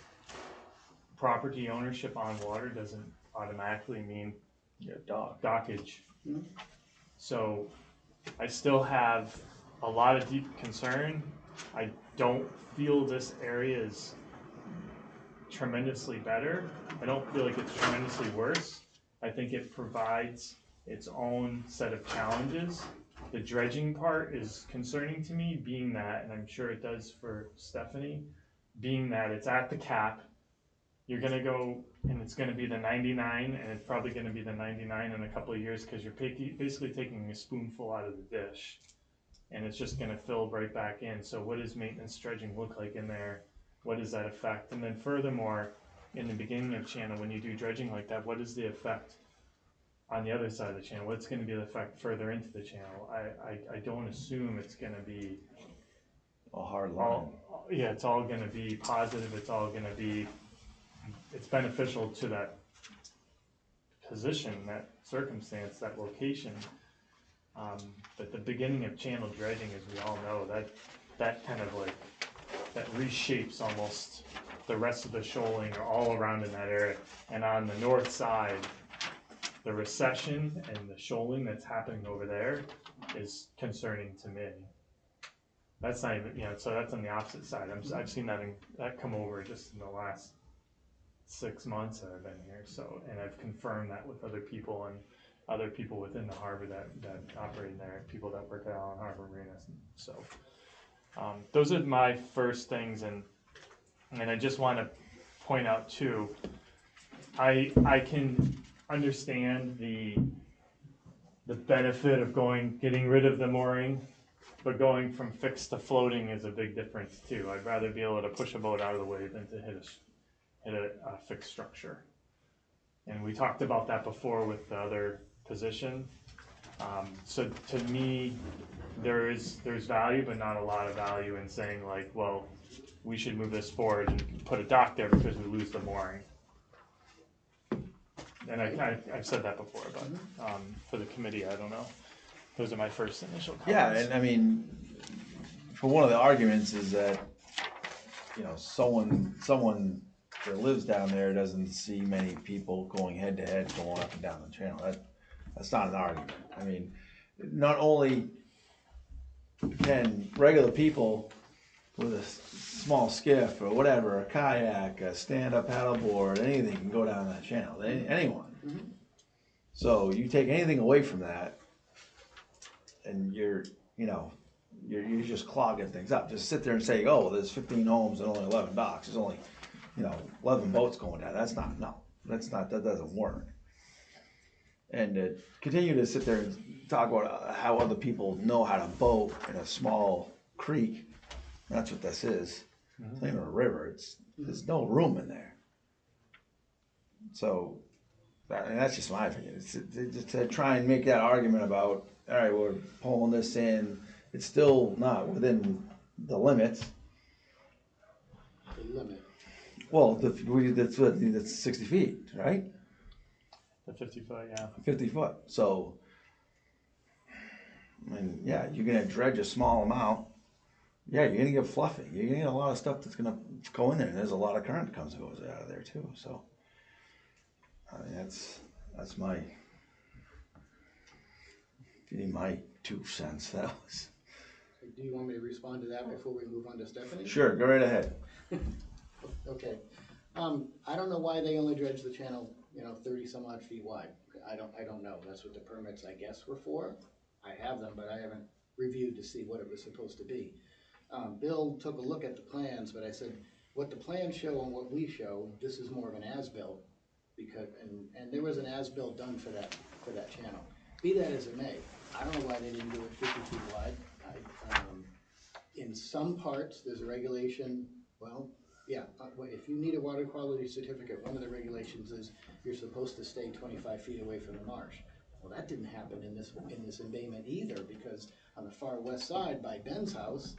property ownership on water doesn't automatically mean dockage. So I still have a lot of deep concern. I don't feel this area is tremendously better. I don't feel like it's tremendously worse. I think it provides its own set of challenges. The dredging part is concerning to me, being that, and I'm sure it does for Stephanie, being that it's at the cap. You're gonna go, and it's gonna be the 99, and it's probably gonna be the 99 in a couple of years because you're basically taking a spoonful out of the dish, and it's just gonna fill right back in. So what does maintenance dredging look like in there? What does that affect? And then furthermore, in the beginning of channel, when you do dredging like that, what is the effect on the other side of the channel? What's going to be the effect further into the channel? I don't assume it's going to be a hard line. Yeah, it's all going to be positive. It's all going to be, it's beneficial to that position, that circumstance, that location. But the beginning of channel dredging, as we all know, that kind of like, that reshapes almost the rest of the shoaling all around in that area. And on the north side, the recession and the shoaling that's happening over there is concerning to me. That's not even, you know, so that's on the opposite side. I've seen that come over just in the last 6 months that I've been here. So, and I've confirmed that with other people and other people within the harbor that operate in there, people that work at Allen Harbor Marinas. So, those are my first things, and I just want to point out too, I can understand the benefit of getting rid of the mooring, but going from fixed to floating is a big difference too. I'd rather be able to push a boat out of the way than to hit a fixed structure. And we talked about that before with the other position. So to me, there's value, but not a lot of value in saying like, well, we should move this forward and put a dock there because we lose the mooring. And I've said that before, but for the committee, I don't know. Those are my first initial comments. Yeah, and I mean, for one of the arguments is that, you know, someone that lives down there doesn't see many people going head to head going up and down the channel. That's not an argument. I mean, not only can regular people with a small skiff or whatever, a kayak, a stand-up paddleboard, anything can go down that channel. Anyone. So you take anything away from that, and you're, you know, you're just clogging things up. Just sit there and say, oh, there's 15 homes and only 11 docks. There's only, 11 boats going down. That doesn't work. And to continue to sit there and talk about how other people know how to boat in a small creek, that's what this is. It's not even a river. There's no room in there. So, that's just my opinion. It's just to try and make that argument about, all right, we're pulling this in. It's still not within the limits. The limit. Well, that's 60 feet, right? The 50 foot, yeah. 50 foot. So, I mean, yeah, you're gonna dredge a small amount. Yeah, you're gonna get fluffing. You're gonna get a lot of stuff that's gonna go in there. And there's a lot of current that goes out of there too. So, I mean, that's my 2 cents. That was. Do you want me to respond to that before we move on to Stephanie? Sure, go right ahead. Okay. I don't know why they only dredged the channel, 30 some odd feet wide. I don't know. That's what the permits, I guess, were for. I have them, but I haven't reviewed to see what it was supposed to be. Bill took a look at the plans, but I said, what the plans show and what we show, this is more of an as-built, because and there was an as-built done for that channel. Be that as it may, I don't know why they didn't do it 50 feet wide. In some parts, there's a regulation. Well, yeah, if you need a water quality certificate, one of the regulations is you're supposed to stay 25 feet away from the marsh. Well, that didn't happen in this embayment either, because on the far west side by Ben's house,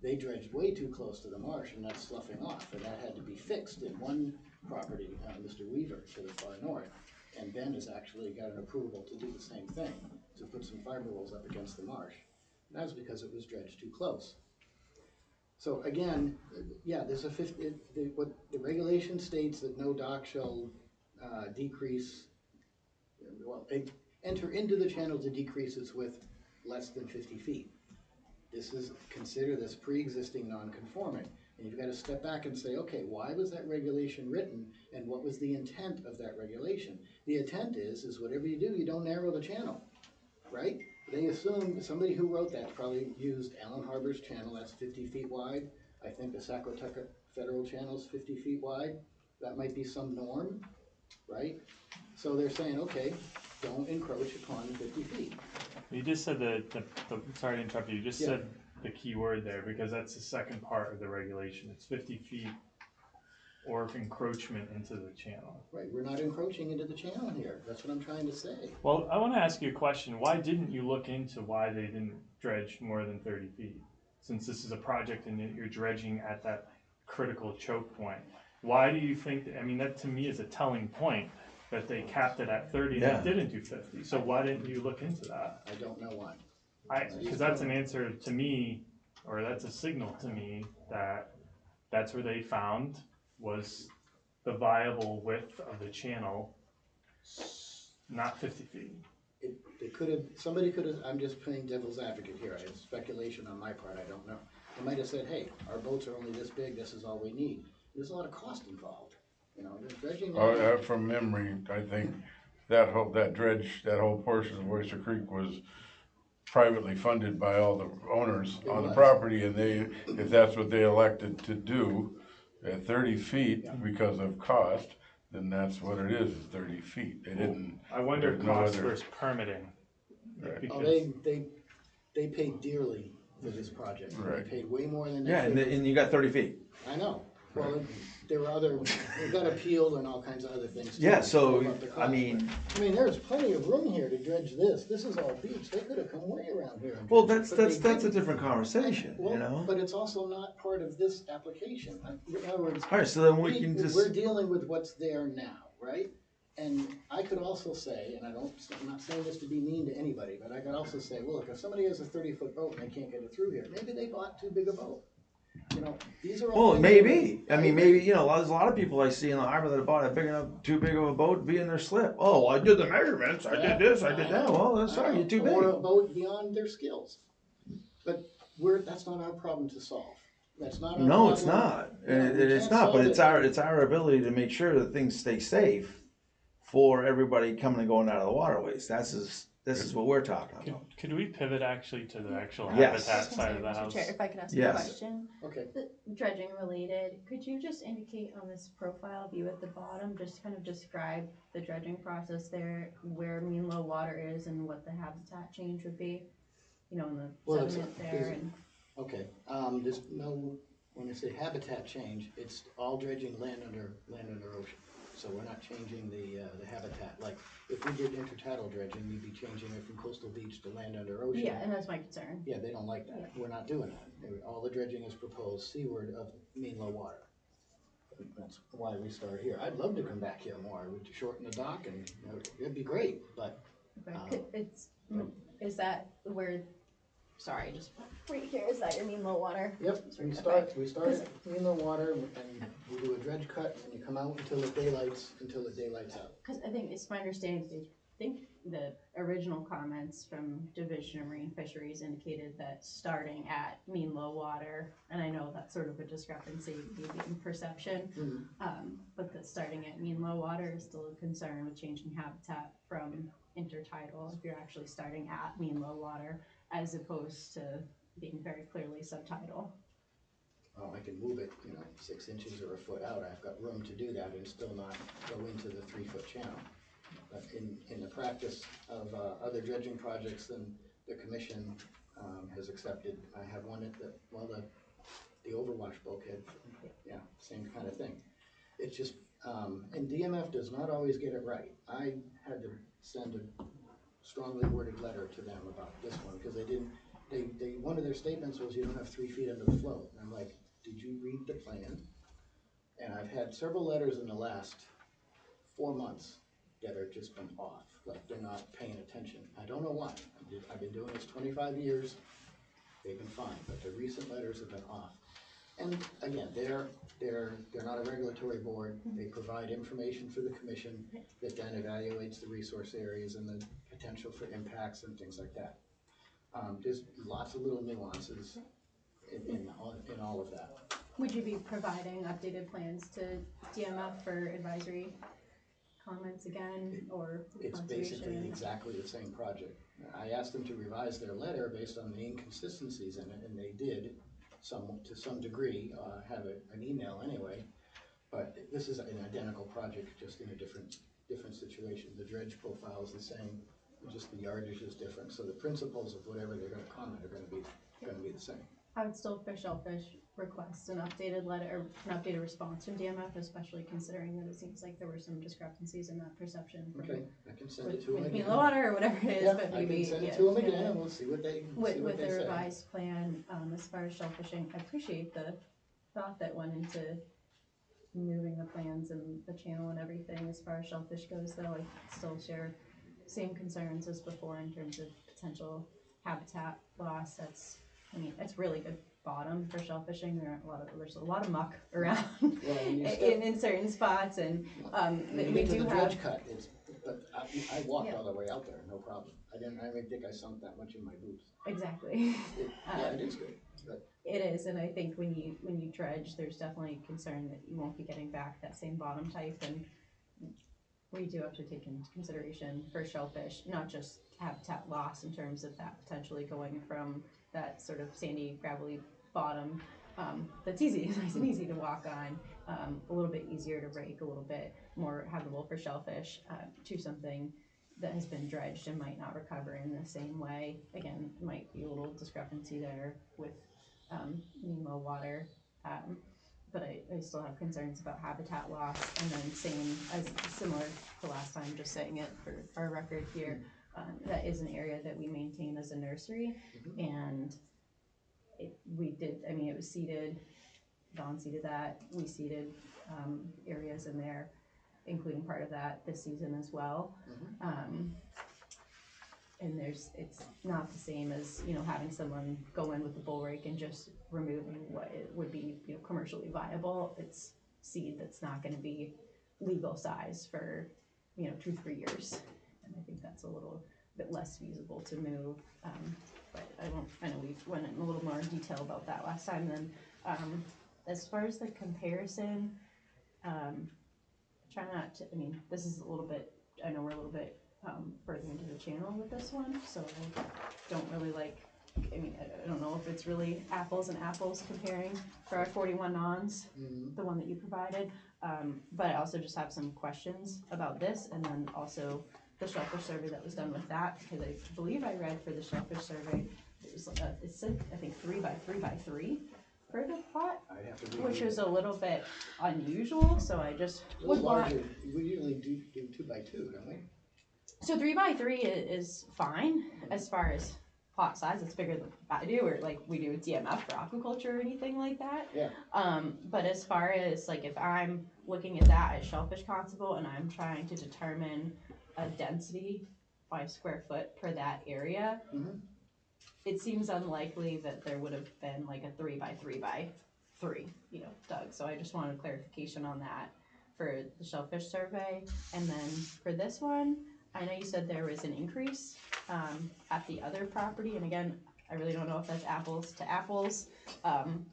they dredged way too close to the marsh, and that's sloughing off, and that had to be fixed in one property, Mr. Weaver, to the far north. And Ben has actually got an approval to do the same thing, to put some fiber rolls up against the marsh. And that's because it was dredged too close. So again, yeah, there's what the regulation states that no dock shall enter into the channel to decrease its width less than 50 feet. Consider this pre-existing non-conforming. And you've got to step back and say, okay, why was that regulation written, and what was the intent of that regulation? The intent is whatever you do, you don't narrow the channel, right? They assume somebody who wrote that probably used Allen Harbor's channel, that's 50 feet wide. I think the Saquatucket Federal Channel is 50 feet wide. That might be some norm, right? So they're saying, okay, don't encroach upon 50 feet. You just said sorry to interrupt you, you just said the key word there, because that's the second part of the regulation. It's 50 feet or encroachment into the channel. Right, we're not encroaching into the channel here. That's what I'm trying to say. Well, I want to ask you a question. Why didn't you look into why they didn't dredge more than 30 feet? Since this is a project and you're dredging at that critical choke point. Why do you think, that to me is a telling point, that they capped it at 30 and they didn't do 50. So why didn't you look into that? I don't know why. Because that's an answer to me, or that's a signal to me that that's where they found was the viable width of the channel, not 50 feet. Somebody could have, I'm just playing devil's advocate here. I have speculation on my part, I don't know. They might have said, hey, our boats are only this big, this is all we need. There's a lot of cost involved. Dredging. From memory, I think that whole portion of Oyster Creek was privately funded by all the owners on the property, and if that's what they elected to do at 30 feet because of cost, then that's what it is 30 feet. They didn't. I wonder cost versus permitting. Right. They paid dearly for this project. Right. They paid way more than they Yeah, and you got 30 feet. I know. Well, there were it got appealed and all kinds of other things. Yeah, so, I mean, there's plenty of room here to dredge this. This is all beach. They could have come way around here. Well, that's a different conversation, But it's also not part of this application. In other words, all right, so then we're dealing with what's there now, right? And I could also say, and I'm not saying this to be mean to anybody, but I could also say, well, look, if somebody has a 30-foot boat and they can't get it through here, maybe they bought too big a boat. These are all. Well, maybe. Maybe there's a lot of people I see in the harbor that bought too big of a boat to be in their slip. Oh, I did the measurements. I did this. I did that. Well, sorry, you're too big. Or a boat beyond their skills. But that's not our problem to solve. That's not. Our problem. It's not. It's not. But it's our ability to make sure that things stay safe for everybody coming and going out of the waterways. That's This is what we're talking Could, about. could we pivot actually to the actual Yes. habitat side of the Mr. house? Chair, if I could ask a Yes. question. Okay, The dredging related, could you just indicate on this profile view at the bottom, just kind of describe the dredging process there, where mean low water is and what the habitat change would be? You know, in the Well, it's- sediment there and, okay, there's no, when I say habitat change, it's all dredging land under ocean. So we're not changing the habitat, like, if we did intertidal dredging, you'd be changing it from coastal beach to land under ocean. yeah, and that's my concern. Yeah, they don't like that. We're not doing that. All the dredging is proposed seaward of mean low water. That's why we start here. I'd love to come back here more. We'd shorten the dock and, you know, it'd be great, but, Okay, is that where, sorry, just right here, is that your mean low water? yep, we start at mean low water and we do a dredge cut and you come out until it daylights out. Cause I think it's my understanding, I think the original comments from Division of Marine Fisheries indicated that starting at mean low water, and I know that's sort of a discrepancy maybe in perception, but that starting at mean low water is still a concern with changing habitat from intertidal if you're actually starting at mean low water as opposed to being very clearly subtidal. I can move it, 6 inches or a foot out. I've got room to do that and still not go into the 3-foot channel. But in the practice of other dredging projects, then the commission has accepted. I have one at the Overwash bulkhead. Yeah, same kind of thing. It's just, and DMF does not always get it right. I had to send a strongly worded letter to them about this one because they didn't. One of their statements was you don't have 3 feet under the float. And I'm like, did you read the plan? And I've had several letters in the last 4 months that are just been off, like they're not paying attention. I don't know why. I've been doing this 25 years. They've been fine, but the recent letters have been off. And again, they're not a regulatory board. They provide information for the commission that then evaluates the resource areas and the potential for impacts and things like that. There's lots of little nuances in all of that. Would you be providing updated plans to DMF for advisory comments again, or It's basically conservation? exactly the same project. I asked them to revise their letter based on the inconsistencies in it, and they did, to some degree, have an email anyway. But this is an identical project, just in a different situation. The dredge profile is the same, just the yardage is different. So the principles of whatever they're going to comment are going to be the same. I would still, for shellfish, request an updated letter, or an updated response from DMF, especially considering that it seems like there were some discrepancies in that perception. Okay, I can send it to them With again. mean low water or whatever it is, Yeah, but I maybe. can send it yeah, to them again, and we'll see what they With the say. revised plan, as far as shellfishing, I appreciate the thought that went into moving the plans and the channel and everything. As far as shellfish goes, though, I still share same concerns as before in terms of potential habitat loss. It's really good bottom for shellfishing. There's a lot of muck around in certain spots, and When you we get to do the have. dredge cut, but I walked Yeah. all the way out there, no problem. I didn't think I sunk that much in my boots. Exactly. Yeah, it is good, but It is, and I think when you dredge, there's definitely concern that you won't be getting back that same bottom type, and we do have to take into consideration for shellfish, not just habitat loss in terms of that potentially going from that sort of sandy, gravelly bottom that's nice and easy to walk on, a little bit easier to rake, a little bit more habitable for shellfish, to something that has been dredged and might not recover in the same way. Again, might be a little discrepancy there with mean low water, but I still have concerns about habitat loss. And then similar to last time, just saying it for our record here, that is an area that we maintain as a nursery, and it was seeded. Don seeded that. We seeded areas in there, including part of that this season as well. And it's not the same as, having someone go in with a bull rake and just removing what it would be, commercially viable. It's seed that's not going to be legal size for, 2-3 years. And I think that's a little bit less feasible to move. But I know we went in a little more detail about that last time. Then, as far as the comparison, try not to, this is a little bit, I know we're a little bit further into the channel with this one, so I don't really I mean, I don't know if it's really apples and apples comparing for our 41 nons, the one that you provided, but I also just have some questions about this, and then also the shellfish survey that was done with that, because I believe I read for the shellfish survey, it said, I think 3 by 3 by 3 for the plot, I'd have to which is a little bit unusual, so I just would want. larger, we usually do 2 by 2, don't we? So 3 by 3 is fine as far as plot size. It's bigger than I do, or like we do DMF for aquaculture or anything like that. Yeah. But as far as like if I'm looking at that at Shellfish Constable and I'm trying to determine a density by square foot per that area, it seems unlikely that there would have been like a 3 by 3 by 3, dug. So I just wanted clarification on that for the shellfish survey. And then for this one, I know you said there was an increase at the other property, and again, I really don't know if that's apples to apples,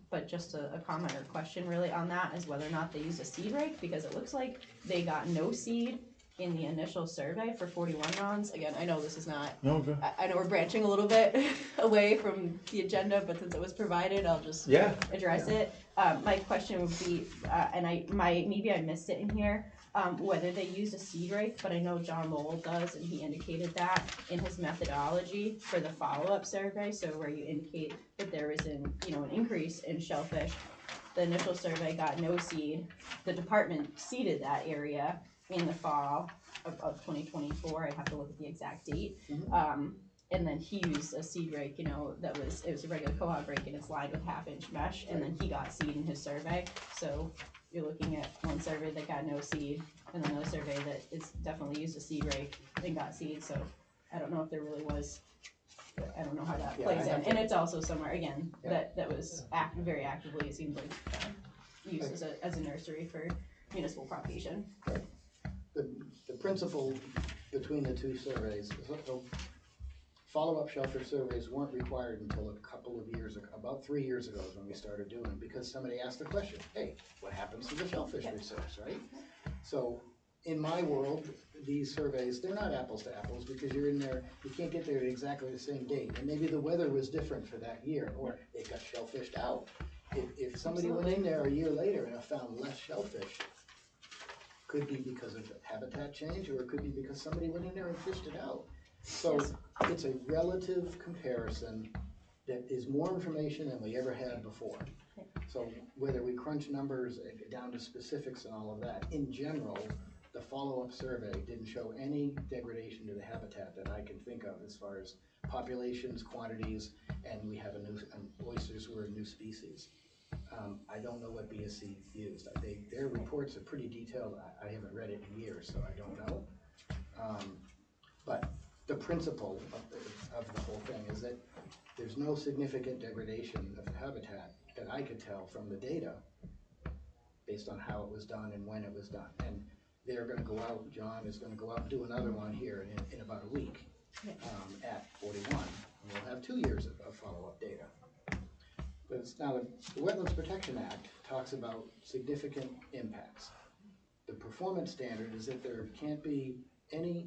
but just a comment or question really on that is whether or not they used a seed rake, because it looks like they got no seed in the initial survey for 41 rounds. Again, I know this is not, I know we're branching a little bit away from the agenda, but since it was provided, I'll just address it. My question would be, and maybe I missed it in here, whether they used a seed rake, but I know John Lowell does, and he indicated that in his methodology for the follow-up survey. So where you indicate that there is an increase in shellfish, the initial survey got no seed. The department seeded that area in the fall of 2024. I'd have to look at the exact date. And then he used a seed rake, it was a regular co-op rake, and it's lined with 1/2-inch mesh, and then he got seed in his survey. So you're looking at one survey that got no seed, and then another survey that is definitely used a seed rake and got seed. So I don't know if there really was, I don't know how that plays in. And it's also somewhere, again, that was very actively, it seems like, used as a nursery for municipal propagation. The principle between the two surveys, so follow-up shellfish surveys weren't required until a couple of years ago, about 3 years ago is when we started doing them, because somebody asked the question, hey, what happens to the shellfish resource, right? So in my world, these surveys, they're not apples to apples, because you're in there, you can't get there at exactly the same date, and maybe the weather was different for that year, or it got shellfished out. If somebody went in there a year later and found less shellfish, could be because of habitat change, or it could be because somebody went in there and fished it out. So it's a relative comparison that is more information than we ever had before. So whether we crunch numbers down to specifics and all of that, in general, the follow-up survey didn't show any degradation to the habitat that I can think of as far as populations, quantities, and we have oysters were a new species. I don't know what BSC used. Their reports are pretty detailed. I haven't read it in years, so I don't know. But the principle of the whole thing is that there's no significant degradation of habitat that I could tell from the data based on how it was done and when it was done. And they're going to go out, John is going to go out and do another one here in about a week at 41. And we'll have 2 years of follow-up data. But now the Wetlands Protection Act talks about significant impacts. The performance standard is that there can't be any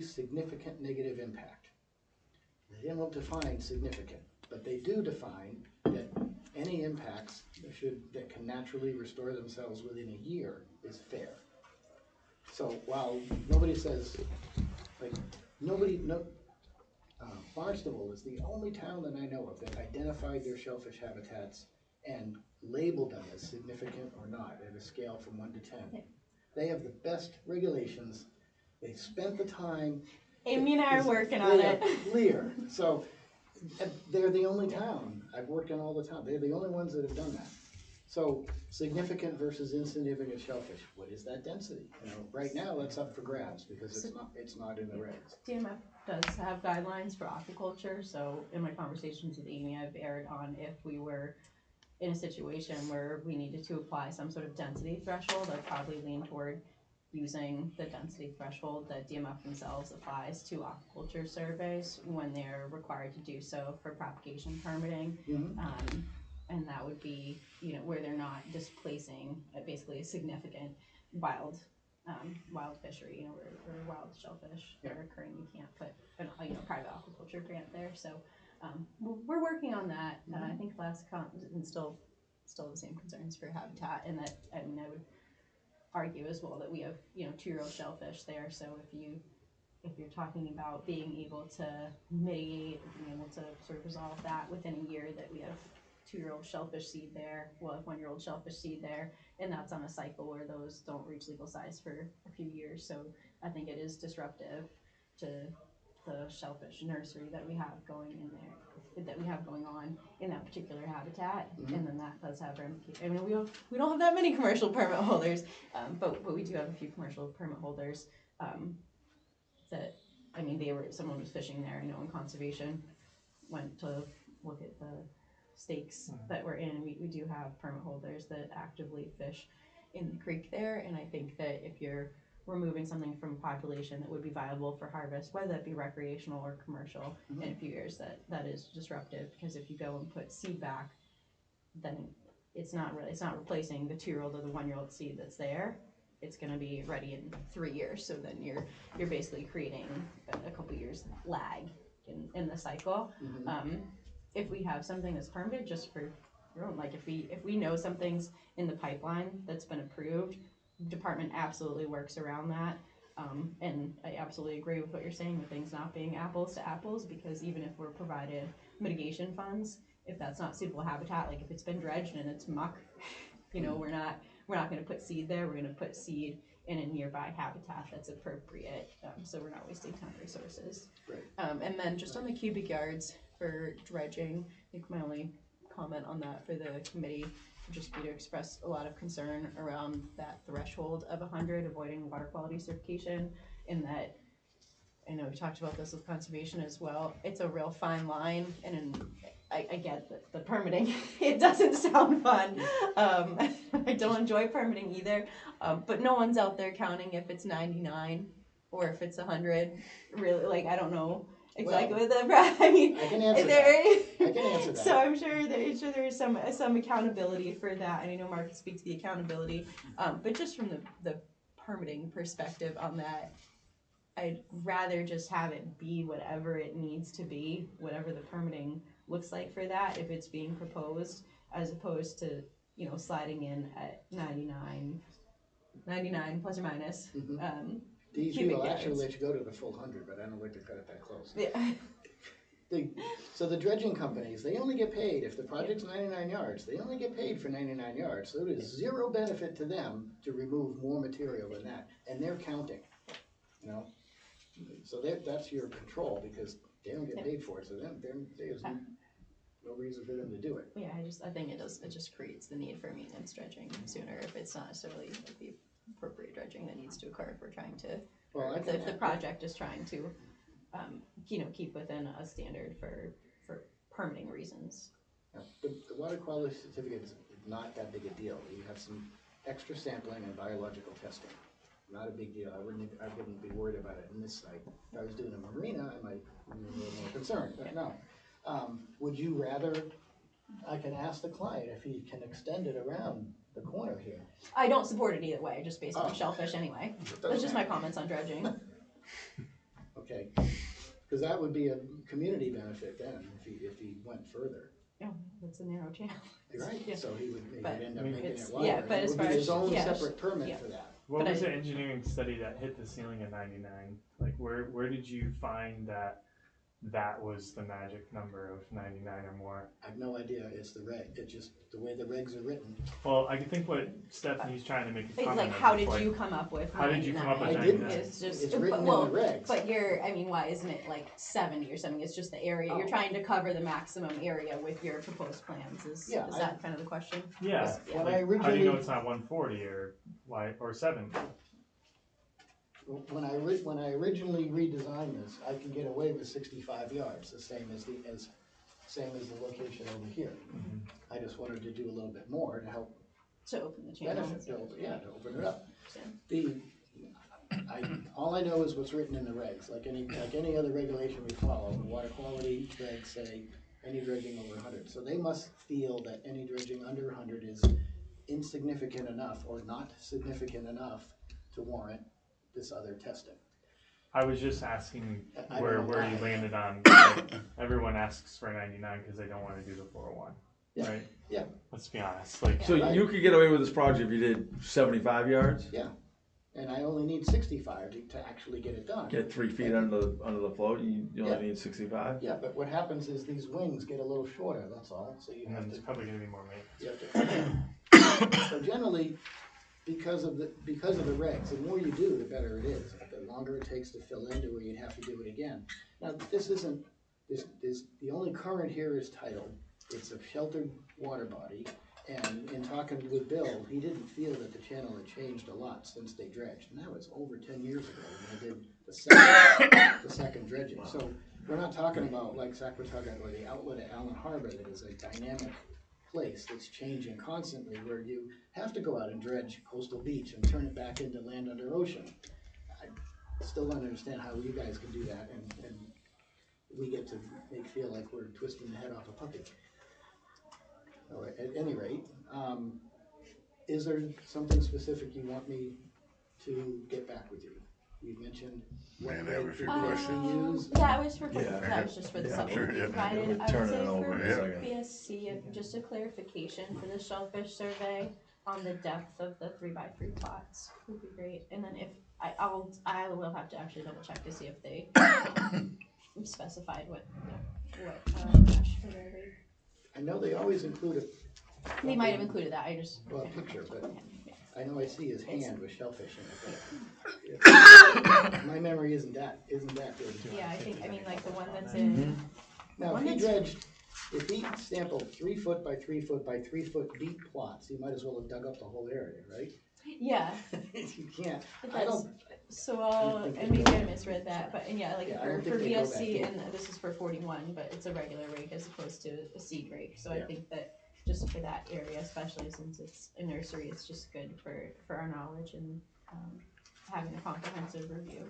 significant negative impact. They don't define significant, but they do define that any impacts that can naturally restore themselves within a year is fair. So while nobody says, Barnstable is the only town that I know of that identified their shellfish habitats and labeled them as significant or not at a scale from 1 to 10. They have the best regulations. They spent the time. Amy and I are working on it. Clear. So they're the only town. I've worked in all the town. They're the only ones that have done that. So significant versus insignificant shellfish. What is that density? Right now that's up for grabs because it's not in the regs. DMF does have guidelines for aquaculture. So in my conversations with Amy, I've erred on if we were in a situation where we needed to apply some sort of density threshold, I'd probably lean toward using the density threshold that DMF themselves applies to aquaculture surveys when they're required to do so for propagation permitting. And that would be, where they're not displacing basically a significant wild wild fishery, or wild shellfish that are occurring. You can't put a private aquaculture grant there. So we're working on that. I think last and still the same concerns for habitat, and that I would argue as well that we have 2-year-old shellfish there. So if you're talking about being able to mitigate, being able to sort of resolve that within a year, that we have 2-year-old shellfish seed there, we'll have 1-year-old shellfish seed there, and that's on a cycle where those don't reach legal size for a few years. So I think it is disruptive to the shellfish nursery that we have going in there, that we have going on in that particular habitat. And then that does have ramifications. I mean, we don't have that many commercial permit holders, but we do have a few commercial permit holders that, I mean, someone was fishing there, in conservation went to look at the stakes that we're in. We do have permit holders that actively fish in the creek there, and I think that if you're removing something from population that would be viable for harvest, whether that be recreational or commercial, in a few years, that is disruptive, because if you go and put seed back, then it's not replacing the 2-year-old or the 1-year-old seed that's there. It's going to be ready in 3 years. So then you're basically creating a couple years lag in the cycle. If we have something that's permitted just for your own, like if we know something's in the pipeline that's been approved, department absolutely works around that. And I absolutely agree with what you're saying with things not being apples to apples, because even if we're provided mitigation funds, if that's not suitable habitat, like if it's been dredged and it's muck, we're not going to put seed there. We're going to put seed in a nearby habitat that's appropriate, so we're not wasting town resources. Right. And then just on the cubic yards for dredging, I think my only comment on that for the committee would just be to express a lot of concern around that threshold of 100, avoiding water quality certification, in that, I know we talked about this with conservation as well, it's a real fine line, and I get that the permitting, it doesn't sound fun. I don't enjoy permitting either, but no one's out there counting if it's 99 or if it's 100. Really, I don't know exactly what the. I mean, I can answer that. So I'm sure there is some accountability for that, and I know Mark can speak to the accountability, but just from the permitting perspective on that, I'd rather just have it be whatever it needs to be, whatever the permitting looks like for that, if it's being proposed, as opposed to, sliding in at 99 plus or minus. DEP will actually let you go to the full 100, but I don't like to cut it that close. Yeah. So the dredging companies, they only get paid, if the project's 99 yards, they only get paid for 99 yards. So there's zero benefit to them to remove more material than that, and they're counting, So that's your control, because they don't get paid for it, so there's no reason for them to do it. Yeah, I think it just creates the need for maintenance dredging sooner, if it's not necessarily the appropriate dredging that needs to occur if we're trying to, if the project is trying to, keep within a standard for permitting reasons. Now, the water quality certificate is not that big a deal. You have some extra sampling and biological testing. Not a big deal. I wouldn't be worried about it in this site. If I was doing a marina, I might be a little more concerned, but no. Would you rather, I can ask the client if he can extend it around the corner here. I don't support it either way, just based on shellfish anyway. That's just my comments on dredging. Okay, because that would be a community benefit then, if he went further. Yeah, that's a narrow channel. You're right, Yeah. so he would end up I mean, making it's- it wider. yeah, but It as would far be his as- own yeah, separate permit yeah. for that. What was the engineering study that hit the ceiling at 99? Like, where did you find that was the magic number of 99 or more? I have no idea. It's the reg. It's just the way the regs are written. Well, I think what Stephanie's trying to make a It's comment like, of how is, did like, you come up with 99? how did you come up with I 99? didn't. It's just, It's written in well, the regs. but I mean, why isn't it like 70 or something? It's just the area. You're trying to cover the maximum area with your proposed plans. Is that kind of the question? Yeah. When Like, I how do you originally- know it's not 140 or 70? When I originally redesigned this, I can get away with 65 yards, the same as the location over here. I just wanted to do a little bit more to help To open the channel. benefit, to open it up. All I know is what's written in the regs, like any other regulation we follow. The water quality regs say any dredging over 100. So they must feel that any dredging under 100 is insignificant enough or not significant enough to to warrant this other testing. I was just asking I where don't know you why. landed on, like, everyone asks for 99 because they don't want to do the 401, Yeah. right? Yeah. Let's be honest, like, So Right. you could get away with this project if you did 75 yards? Yeah, and I only need 65 to actually get it done. Get 3 feet under the float, you only Yeah. need 65? Yeah, but what happens is these wings get a little shorter, that's all, so you and then have there's to, probably gonna be more maintenance. you have to. So generally, because of the regs, the more you do, the better it is. The longer it takes to fill into where you'd have to do it again. Now, this isn't, the only current here is titled, it's a sheltered water body. And in talking with Bill, he didn't feel that the channel had changed a lot since they dredged. And that was over 10 years ago when they did the second dredging. So we're not talking about like Saquatucket or the outlet at Allen Harbor that is a dynamic place that's changing constantly, where you have to go out and dredge coastal beach and turn it back into land under ocean. I still don't understand how you guys can do that, and we get to feel like we're twisting the head off a puppy. So at any rate, is there something specific you want me to get back with you? You mentioned what Man, I have a rate few the questions. BSC use. That was for, Yeah. that was just for the Yeah, supplement sure, yeah. provided. We'll I turn would it say over for in a second. BSC, just a clarification for the shellfish survey on the depth of the 3x3 plots would be great. And then if, I will have to actually double check to see if they specified what mesh for their rate. I know they always include They might have included that, I just. a picture, but I know I see his hand with shellfish in it. But my memory isn't that good. Yeah, I mean, like the one that's in, Now, if he sampled 3 foot by 3 foot by 3 foot deep plots, he might as well have dug up the whole area, right? yeah, You can't, it I does. don't, So, think and they maybe go I there. misread that, but, and yeah, like Yeah, I don't for think they go that BSC, deep. and this is for 41, but it's a regular rake as opposed to a seed rake, so I Yeah. think that just for that area, especially since it's a nursery, it's just good for our knowledge and, having a comprehensive review.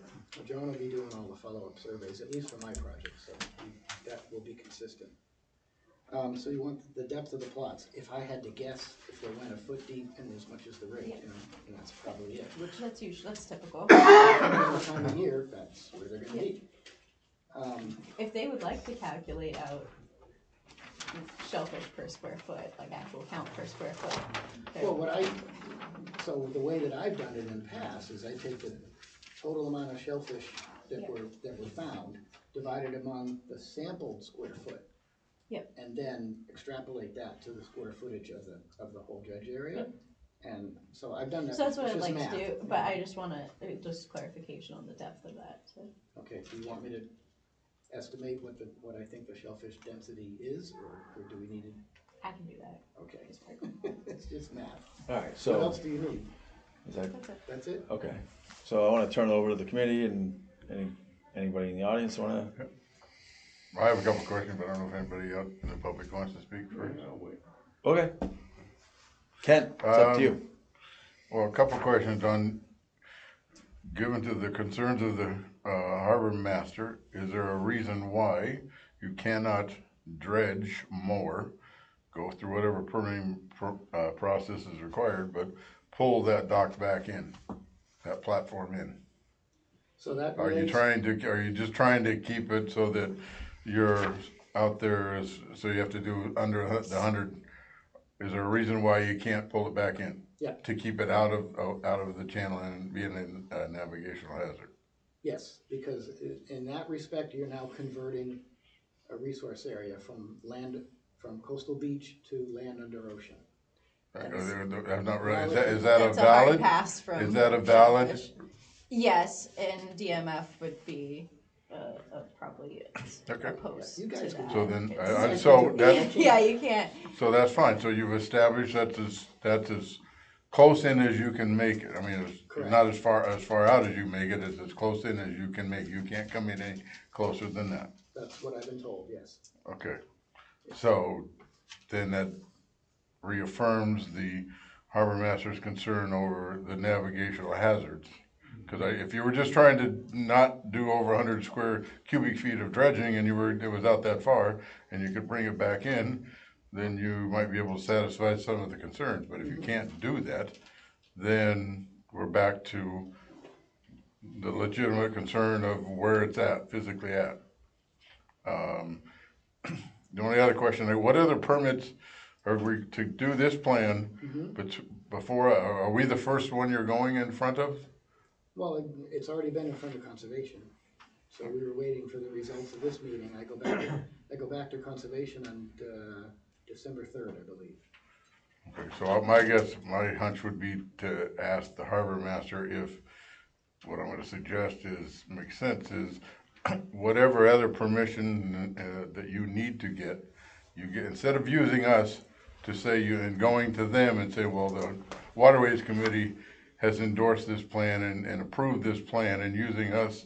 Joan will be doing all the follow-up surveys, at least for my project, so that will be consistent. So you want the depth of the plots. If I had to guess, if they went a foot deep and as much as the rake, and that's probably it. Which that's typical. This time of year, that's where they're gonna be. If they would like to calculate out shellfish per square foot, like actual count per square foot. Well, so the way that I've done it in the past is I take the total amount of shellfish that were found, divided among the sampled square foot. Yep. And then extrapolate that to the square footage of the whole dredge area. And so I've done that. So that's what It's I'd just like math. to do, but I just wanna, just clarification on the depth of that, so. Okay, do you want me to estimate what I think the shellfish density is, or do we need it? I can do that. Okay, it's just math. Alright, What so, else do you need? is that, That's it. That's it? okay. So I wanna turn it over to the committee and anybody in the audience wanna, I have a couple questions, but I don't know if anybody out in the public wants to speak first. okay. Kent, it's up to you. Well, a couple questions on, given to the concerns of the harbor master, is there a reason why you cannot dredge more, go through whatever permitting process is required, but pull that dock back in, that platform in? So that Are you relates, are you just trying to keep it so that you're out there, so you have to do under the 100? Is there a reason why you can't pull it back in? Yeah. To keep it out of the channel and being a navigational hazard? yes, because in that respect, you're now converting a resource area from coastal beach to land under ocean. I'm not really, is Valid. that a That's a hard valid? pass from Is that a valid? shellfish. Yes, and DMF would be, probably Okay. opposed You to guys that. So then, It's- so that, Yeah, you can't, so that's fine, so you've established that's as close in as you can make it. I mean, it's Correct. not as far out as you make it, it's as close in as you can make. You can't come in any closer than that. That's what I've been told, yes. Okay, so then that reaffirms the harbor master's concern over the navigational hazards. Because if you were just trying to not do over 100 square cubic feet of dredging and it was out that far and you could bring it back in, then you might be able to satisfy some of the concerns. But if you can't do that, then we're back to the legitimate concern of where it's at, physically at. The only other question, what other permits are we to do this plan, but before, are we the first one you're going in front of? Well, it's already been in front of conservation, so we were waiting for the results of this meeting. I go back to conservation on December 3rd, I believe. Okay, so my guess, my hunch would be to ask the harbor master if, what I'm gonna suggest is, makes sense, is whatever other permission that you need to get, you get, instead of using us to say you, and going to them and say, well, the Waterways Committee has endorsed this plan and approved this plan, and using us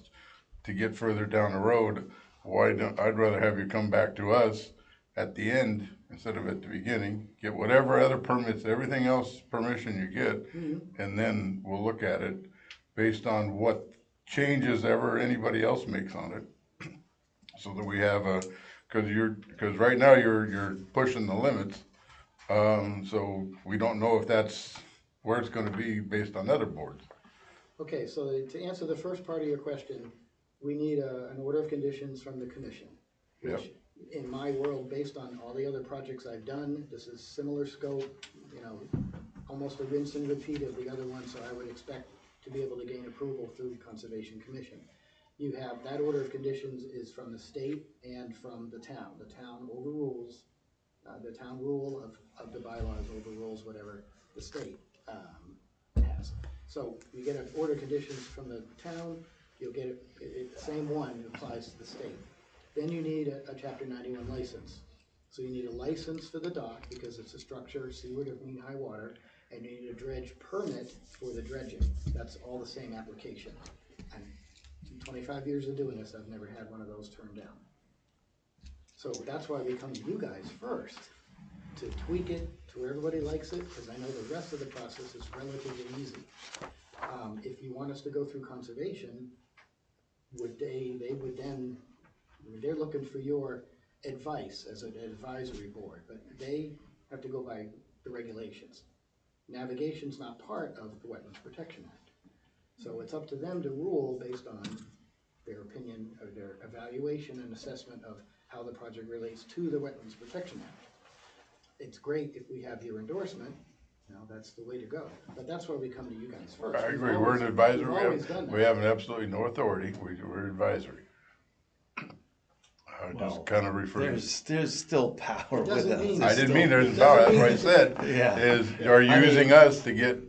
to get further down the road, I'd rather have you come back to us at the end instead of at the beginning, get whatever other permits, everything else permission you get, and then we'll look at it based on what changes ever anybody else makes on it, so that we have a, because right now you're pushing the limits, so we don't know if that's where it's going to be based on other boards. Okay, so to answer the first part of your question, we need an order of conditions from the commission, which in my world, based on all the other projects I've done, this is similar scope, you know, almost a rinse and repeat of the other one, so I would expect to be able to gain approval through the Conservation Commission. You have, that order of conditions is from the state and from the town. The town overrules, the town rule of the bylaws overrules whatever the state has. So you get an order of conditions from the town, you'll get it, same one applies to the state. Then you need a Chapter 91 license. So you need a license for the dock because it's a structure seaward of mean high water, and you need a dredge permit for the dredging. That's all the same application. And in 25 years of doing this, I've never had one of those turned down. So that's why we come to you guys first, to tweak it to where everybody likes it, because I know the rest of the process is relatively easy. If you want us to go through conservation, they would then, they're looking for your advice as an advisory board, but they have to go by the regulations. Navigation's not part of the Wetlands Protection Act. So it's up to them to rule based on their opinion or their evaluation and assessment of how the project relates to the Wetlands Protection Act. It's great if we have your endorsement, you know, that's the way to go. But that's why we come to you guys first. I agree, we're an advisory, we have that. absolutely no authority, we're advisory. I just kind of refer. There's still power with us. I didn't mean there's power, that's what I said, is, are you using us to get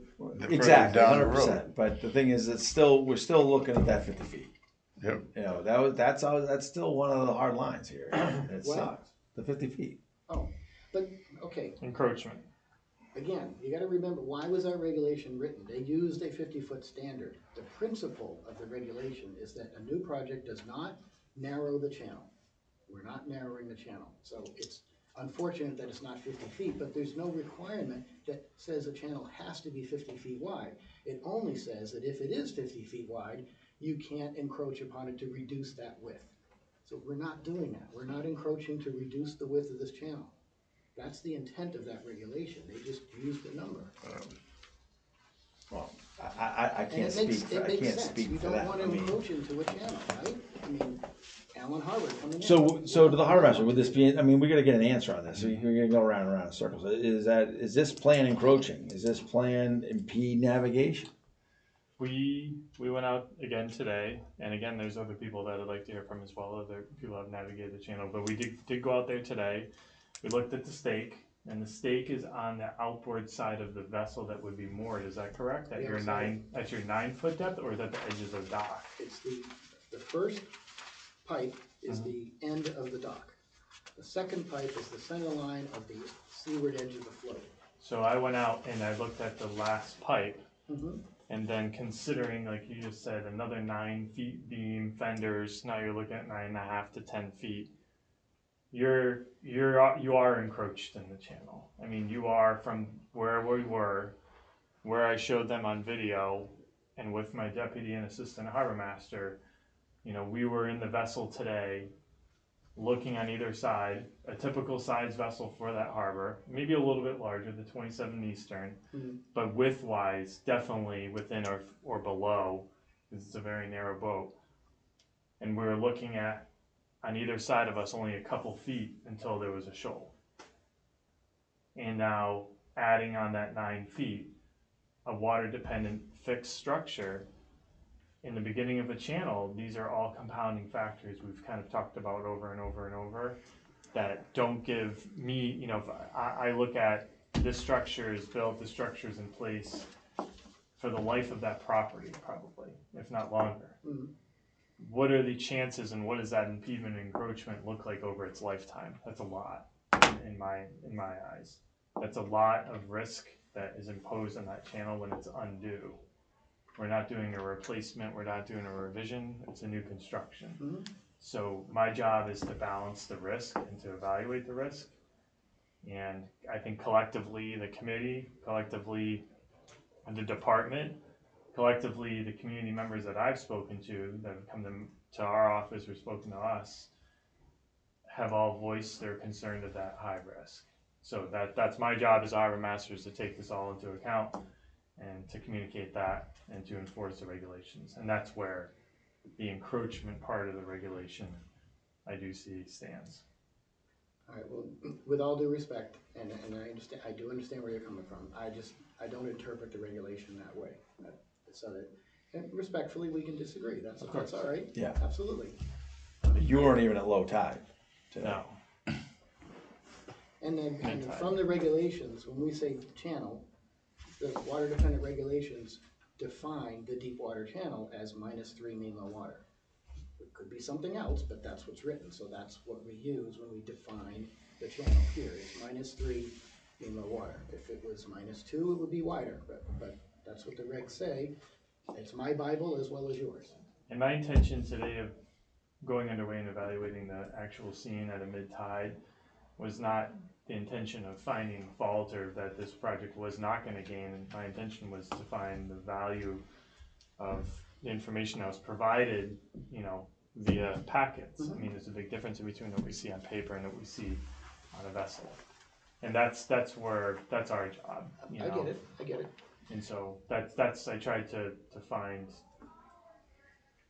exactly down the 100%. road? But the thing is, it's still, we're still looking at that 50 feet. Yep. You know, that's still one of the hard lines here. It sucks. The 50 feet. Oh, but, okay. Encroachment. Again, you gotta remember, why was our regulation written? They used a 50-foot standard. The principle of the regulation is that a new project does not narrow the channel. We're not narrowing the channel. So it's unfortunate that it's not 50 feet, but there's no requirement that says a channel has to be 50 feet wide. It only says that if it is 50 feet wide, you can't encroach upon it to reduce that width. So we're not doing that. We're not encroaching to reduce the width of this channel. That's the intent of that regulation. They just used the number. Well, I can't speak for that. You don't want to encroach into a channel, right? I mean, Alan Harwich coming in. So to the harbor master, would this be, I mean, we gotta get an answer on this. We're gonna go around and around in circles. Is this plan encroaching? Is this plan impede navigation? We went out again today, and again, there's other people that I'd like to hear from as well. Other people have navigated the channel, but we did go out there today. We looked at the stake, and the stake is on the outboard side of the vessel that would be moored. Is that correct? At your 9-foot depth, or is that the edges of the dock? It's the first pipe is the end of the dock. The second pipe is the center line of the seaward edge of the float. So I went out and I looked at the last pipe, and then considering, like you just said, another 9 feet beam, fenders, now you're looking at 9.5 to 10 feet. You are encroached in the channel. I mean, you are from where we were, where I showed them on video, and with my deputy and assistant harbor master, you know, we were in the vessel today, looking on either side, a typical size vessel for that harbor, maybe a little bit larger, the 27 Eastern, but width-wise, definitely within or below, because it's a very narrow boat. And we were looking at, on either side of us, only a couple feet until there was a shoal. And now, adding on that 9 feet, a water-dependent fixed structure, in the beginning of a channel, these are all compounding factors we've kind of talked about over and over and over that don't give me, you know, if I look at this structure is built, the structure is in place for the life of that property, probably, if not longer. What are the chances and what does that impediment and encroachment look like over its lifetime? That's a lot in my eyes. That's a lot of risk that is imposed on that channel when it's undue. We're not doing a replacement, we're not doing a revision, it's a new construction. So my job is to balance the risk and to evaluate the risk. And I think collectively, the committee, collectively, the department, collectively, the community members that I've spoken to, that have come to our office or spoken to us, have all voiced their concern of that high risk. So that's my job as harbor master, is to take this all into account and to communicate that and to enforce the regulations. And that's where the encroachment part of the regulation, I do see, stands. All right, well, with all due respect, and I understand, I do understand where you're coming from, I don't interpret the regulation that way. So that, and respectfully, we can disagree, that's all right. Yeah. Absolutely. You weren't even at low tide today. No. And then from the regulations, when we say channel, the water dependent regulations define the deep water channel as -3 mean low water. It could be something else, but that's what's written, so that's what we use when we define the channel here. It's -3 mean low water. If it was -2, it would be wider, but that's what the regs say. It's my Bible as well as yours. And my intention today of going underway and evaluating the actual scene at a mid-tide was not the intention of finding fault or that this project was not going to gain. My intention was to find the value of the information that was provided, you know, via packets. I mean, there's a big difference in between what we see on paper and what we see on a vessel. And that's our job. You know? I get it. And so that's I tried to find,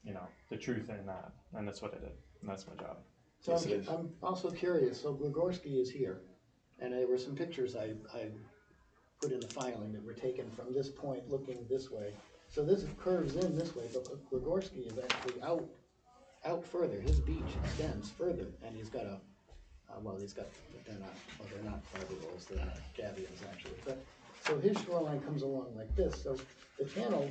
you know, the truth in that, and that's what I did, and that's my job. So I'm also curious, so Gregorski is here, and there were some pictures I put in the filing that were taken from this point looking this way. So this curves in this way, but Gregorski is actually out further. His beach extends further, and he's got they're not fiber rolls, they're not gabions actually. But so his shoreline comes along like this. So the channel,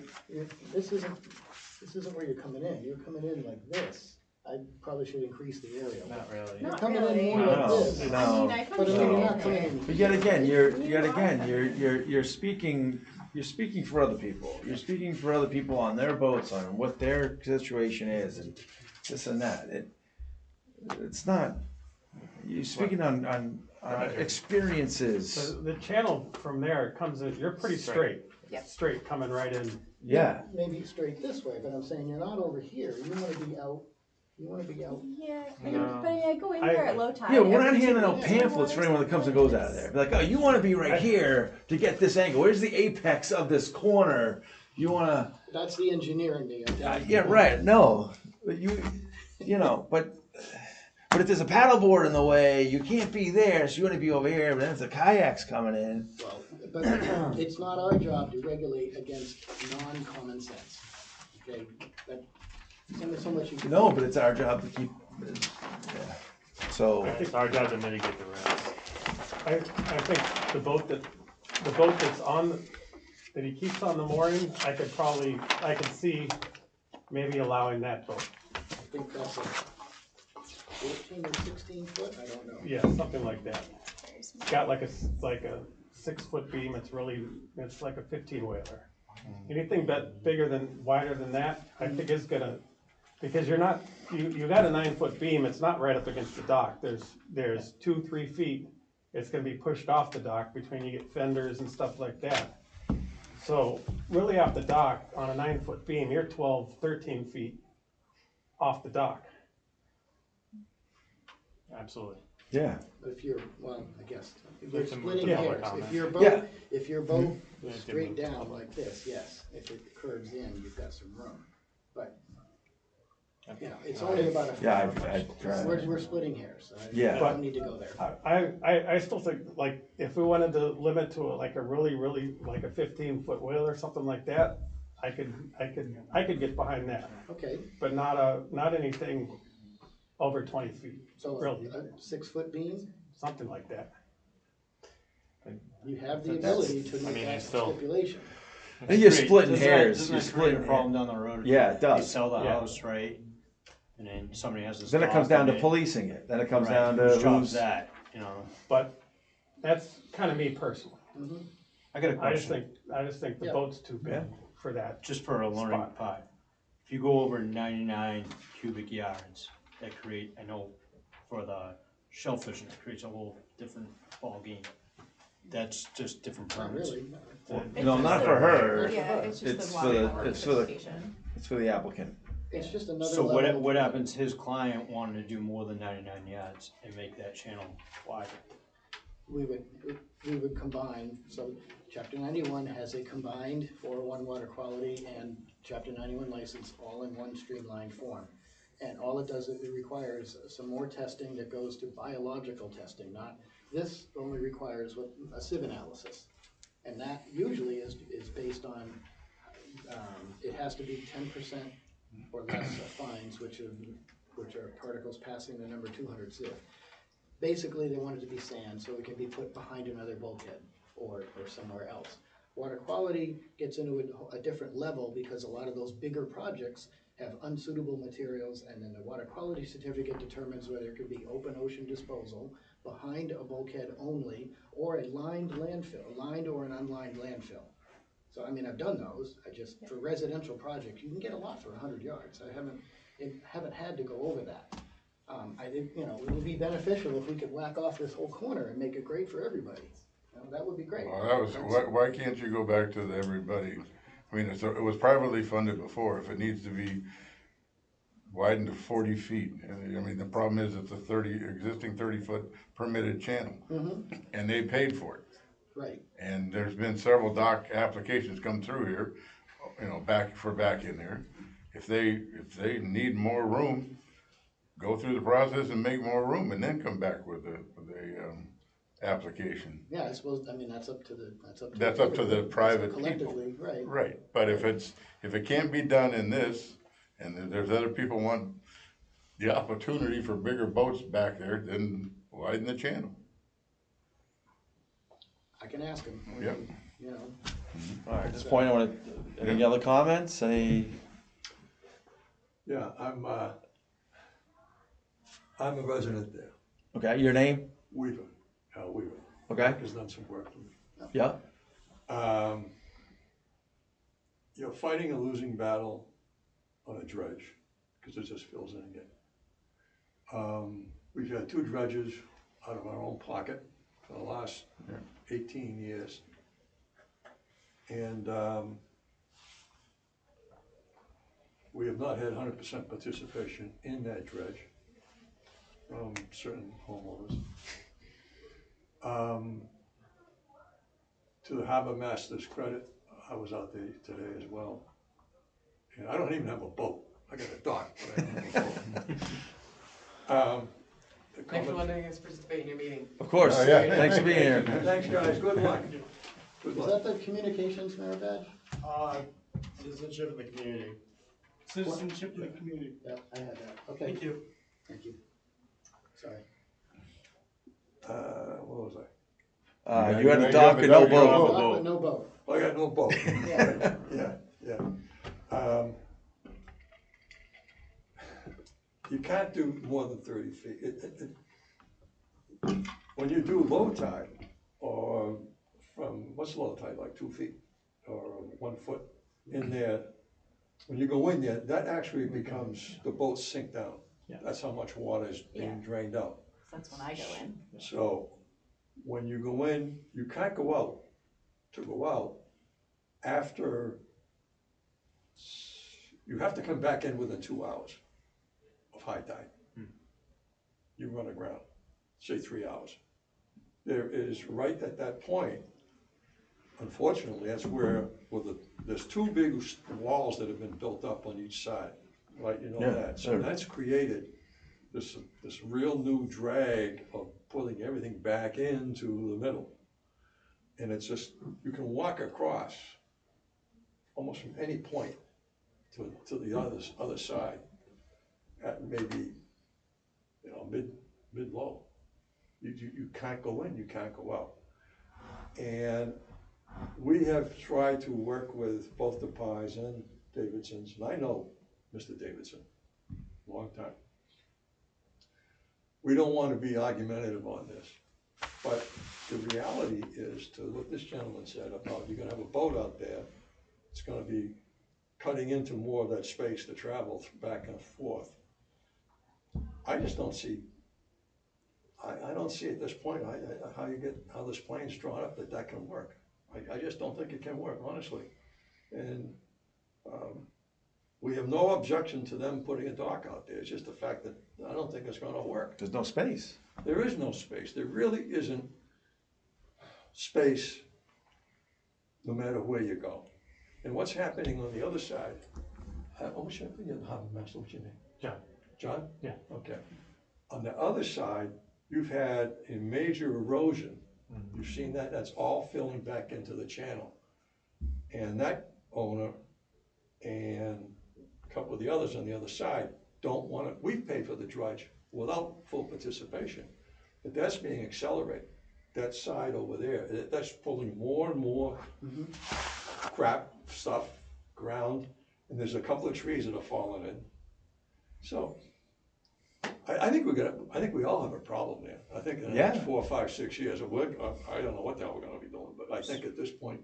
this isn't where you're coming in. You're coming in like this. I probably should increase the area. Not really. You're Not coming really. in more like this. No. I mean, I But I mean, you're not coming in. in. But yet again, you're speaking for other people. You're speaking for other people on their boats, on what their situation is, and this and that. It's not. You're speaking on experiences. So the channel from there comes in, you're pretty straight. Yep. Straight coming right in. Yeah. Maybe straight this way, but I'm saying you're not over here. You want to be out. Yeah, No. but I go in there at low tide. Yeah, we're not every handing 2 out weeks. pamphlets for anyone that comes and goes out of there. Be like, oh, you want to be right here to get this angle. Where's the apex of this corner? You want to. That's the engineering me. Yeah, right. No, but you know, but if there's a paddleboard in the way, you can't be there. So you want to be over here. But then if the kayak's coming in. Well, but it's not our job to regulate against non-common sense. Okay, there's only so much you can. No, but it's our job to keep. Yeah. So. It's our job to mitigate the risk. I think the boat that's on, that he keeps on the mooring, I could see maybe allowing that boat. I think that's a 14 or 16 foot. I don't know. Yeah, something like that. It's got like a 6-foot beam. It's like a 15-whaler. Anything wider than that, I think is gonna, because you got a 9-foot beam. It's not right up against the dock. There's 2-3 feet. It's gonna be pushed off the dock between you get fenders and stuff like that. So really off the dock on a 9-foot beam, you're 12, 13 feet off the dock. absolutely. Yeah. But if you're, well, I guess, if We you're can splitting move to hairs, public if you're Yeah. both, if you're both We can straight move to down public. like this, yes, if it curves in, you've got some room. But, you know, it's only about a foot. Yeah, I'd try. We're splitting hairs, so I Yeah. don't need to go there. I still think, like, if we wanted to limit to like a really, like a 15-foot wheel or something like that, I could get behind that, Okay, but not anything over 20 feet, so really, a 6-foot beam, something like that. you have the That's- ability to I make mean, that it's still- stipulation. I think you're Create- splitting doesn't that- hairs. Doesn't You're that create splitting a problem down the road? Yeah, it They does. sell the Yeah. house, right? And then somebody has this. Then it comes dog down to and policing it. Then it comes right, down to whose job's who's. that, you know? But that's kind of me personally. I got a I just question, think the Yeah. boat's too big Yeah. for that. just for a learning Spot. pot. If you go over 99 cubic yards, that create, I know for the shellfish, it creates a whole different ball game. That's just different Not permits. really. No, not for her. Yeah, it's just It's the for water the- quality it's for the- certification. It's for the applicant. It's just another So level. what happens, his client wanted to do more than 99 yards and make that channel wider? We would combine, so chapter 91 has a combined 401 water quality and chapter 91 license all in one streamlined form. And all it does, it requires some more testing that goes to biological testing, not, this only requires a sieve analysis. And that usually is based on, it has to be 10% or less of fines, which are particles passing the number 200 sieve. Basically, they want it to be sand, so it can be put behind another bulkhead or somewhere else. Water quality gets into a different level because a lot of those bigger projects have unsuitable materials, and then the water quality certificate determines whether it could be open ocean disposal, behind a bulkhead only, or a lined landfill, lined or an unlined landfill. So, I mean, I've done those, for residential projects, you can get a lot for 100 yards. I haven't had to go over that. I think, you know, it would be beneficial if we could whack off this whole corner and make it great for everybody. You know, that would be great. Well, why can't you go back to the everybody? I mean, it was privately funded before. If it needs to be widened to 40 feet, and I mean, the problem is it's a existing 30-foot permitted channel. And they paid for it. Right. And there's been several dock applications come through here, you know, back in there. If they need more room, go through the process and make more room, and then come back with a application. Yeah, I suppose, I mean, that's up to the. That's up to the private people. Collectively, right. Right, but if it can't be done in this, and there's other people want the opportunity for bigger boats back there, then widen the channel. I can ask them. Yep. You know, All right, at this point, I want to, any other comments? Yeah, I'm a resident there, Okay, your name? Weaver, Al Weaver. Okay, Has done some work for me. yeah, You're fighting a losing battle on a dredge, because it just fills in again. We've had 2 dredges out of our own pocket for the last 18 years. And we have not had 100% participation in that dredge from certain homeowners. To the harbor master's credit, I was out there today as well. And I don't even have a boat. I got a dock, but I don't have a boat. The Thanks for comment- letting us participate in your meeting. of course. Oh, yeah. Thanks for being here. Thanks, guys. Good luck. Good is luck. that the communications merit badge? Citizenship in the community. Citizenship in the community. Yeah, I had that. Okay. Thank you. Thank you. Sorry. What was I? You had a dock and no boat. Dock with no boat. Oh, I got no boat. Yeah. Yeah. You can't do more than 30 feet. When you do low tide, or what's low tide, like 2 feet, or 1 foot in there, when you go in there, that actually becomes, the boats sink down. Yeah. That's how much water is being drained out. That's when I go in. So, when you go in, you can't go out. To go out, after, you have to come back in within 2 hours of high tide. you run aground, say 3 hours. There is, right at that point, unfortunately, that's where, there's two big walls that have been built up on each side, right, you know Yeah, that. So sure. that's created this real new drag of pulling everything back into the middle. And it's just, you can walk across almost from any point to the other side at maybe, you know, mid-low. You can't go in, you can't go out. And we have tried to work with both the Pies and Davidsons, and I know Mr. Davidson, long time. We don't want to be argumentative on this, but the reality is, to what this gentleman said about, you're gonna have a boat out there, it's gonna be cutting into more of that space to travel back and forth. I just don't see, I don't see at this point, how this plane's drawn up that can work. I just don't think it can work, honestly. And we have no objection to them putting a dock out there. It's just the fact that I don't think it's gonna work. There's no space. There is no space. There really isn't space no matter where you go. And what's happening on the other side, what's your harbor master, what's your name? John. John? Yeah. Okay. On the other side, you've had a major erosion. You've seen that, that's all filling back into the channel. And that owner and a couple of the others on the other side don't want to, we pay for the dredge without full participation, but that's being accelerated. That side over there, that's pulling more and more crap, stuff, ground, and there's a couple of trees that are falling in. So, I think we all have a problem there. I think in the next 4, 5, 6 years, I don't know what the hell we're gonna be doing, but I think at this point,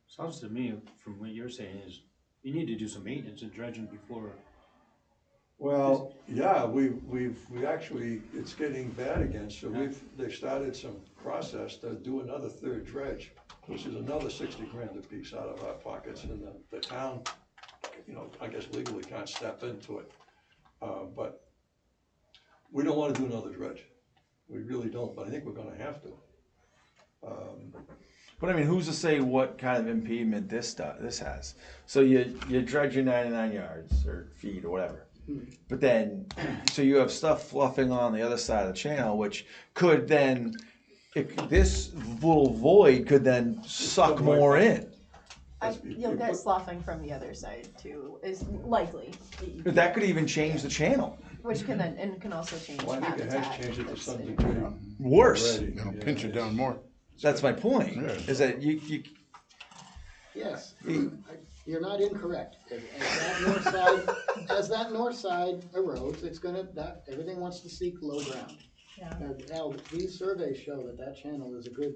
Sounds to me, from what you're saying, is you need to do some maintenance and dredging before. well, yeah, we actually, it's getting bad again, so they've started some process to do another third dredge, which is another 60 grand a piece out of our pockets, and the town, you know, I guess legally can't step into it. But we don't wanna do another dredge. We really don't, but I think we're gonna have to. But I mean, who's to say what kind of impediment this has? So you dredge your 99 yards or feet or whatever. But then, so you have stuff fluffing on the other side of the channel, which could then, this little void could then suck more in. You'll get sloughing from the other side too, is likely. But that could even change the channel. Which can then, and can also change Well, I think it habitat. has changed it to that's some in- degree. Worse. already. It'll Yeah, pinch it down more. That's my point. Yeah. Is that you Yes, you're not incorrect. As that north side erodes, it's gonna, everything wants to seek low ground. Yeah. Now, these surveys show that channel is a good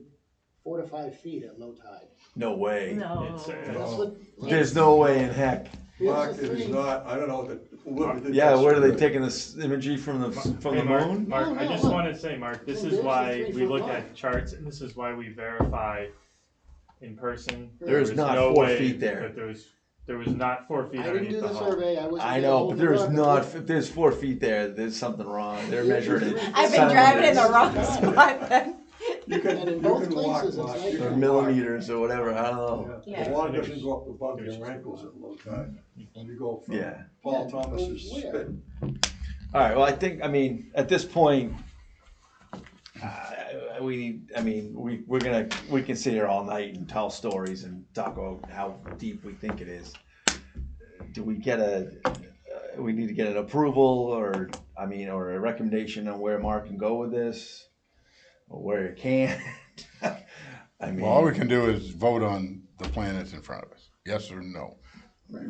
4 to 5 feet at low tide. no way. No. That's what. There's no way in heck. Mark, it is not, I don't know, whoever did Yeah, that where are they survey. taking this imagery from the Hey, Mark, moon? Mark, No, I no, just look. want to say, Mark, this There's is a why 3 we foot look line. at charts, and this is why we verify in person. There's was not no 4 way feet there. that there was not 4 feet I didn't underneath do the the hull. survey, I was. I know, but there's not. If there's 4 feet there, there's something wrong. They're measuring it. I've been driving in the wrong spot then. You can, And in you both can walk, places, it's Mark, like you that. Or can walk. millimeters or whatever. I don't know. The Yeah. water doesn't go up above your ankles at low tide. When you go from Yeah. Paul Yeah, Thomas's where? spit. All right. Well, I think. I mean, at this point, we can sit here all night and tell stories and talk about how deep we think it is. Do we get we need to get an approval or a recommendation on where Mark can go with this, or where it can't. I mean, Well, all we can do is vote on the plan that's in front of us, yes or no.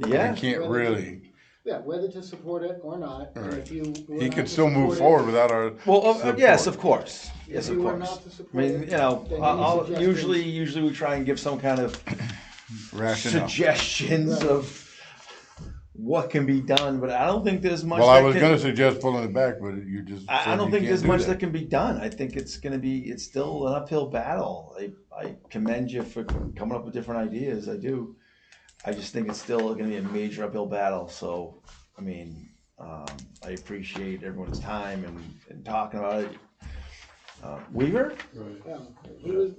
yeah. We can't really, Yeah, whether to support it or not, and if you. were he not can to still move support it- forward without our Well, support. yes, of course. Yes, If of you were course. not to I support mean, it, you know, then any I'll suggestions- usually we try and give some kind of rationale. suggestions Right. of what can be done, but I don't think there's much. Well, I that was can- gonna suggest pulling it back, but you just I said don't you think can't there's do much that can be done. I think it's still an uphill battle. I commend you for coming up with different ideas. I do. I just think it's still gonna be a major uphill battle. So, I mean, I appreciate everyone's time and talking about it. Weaver? Well, he was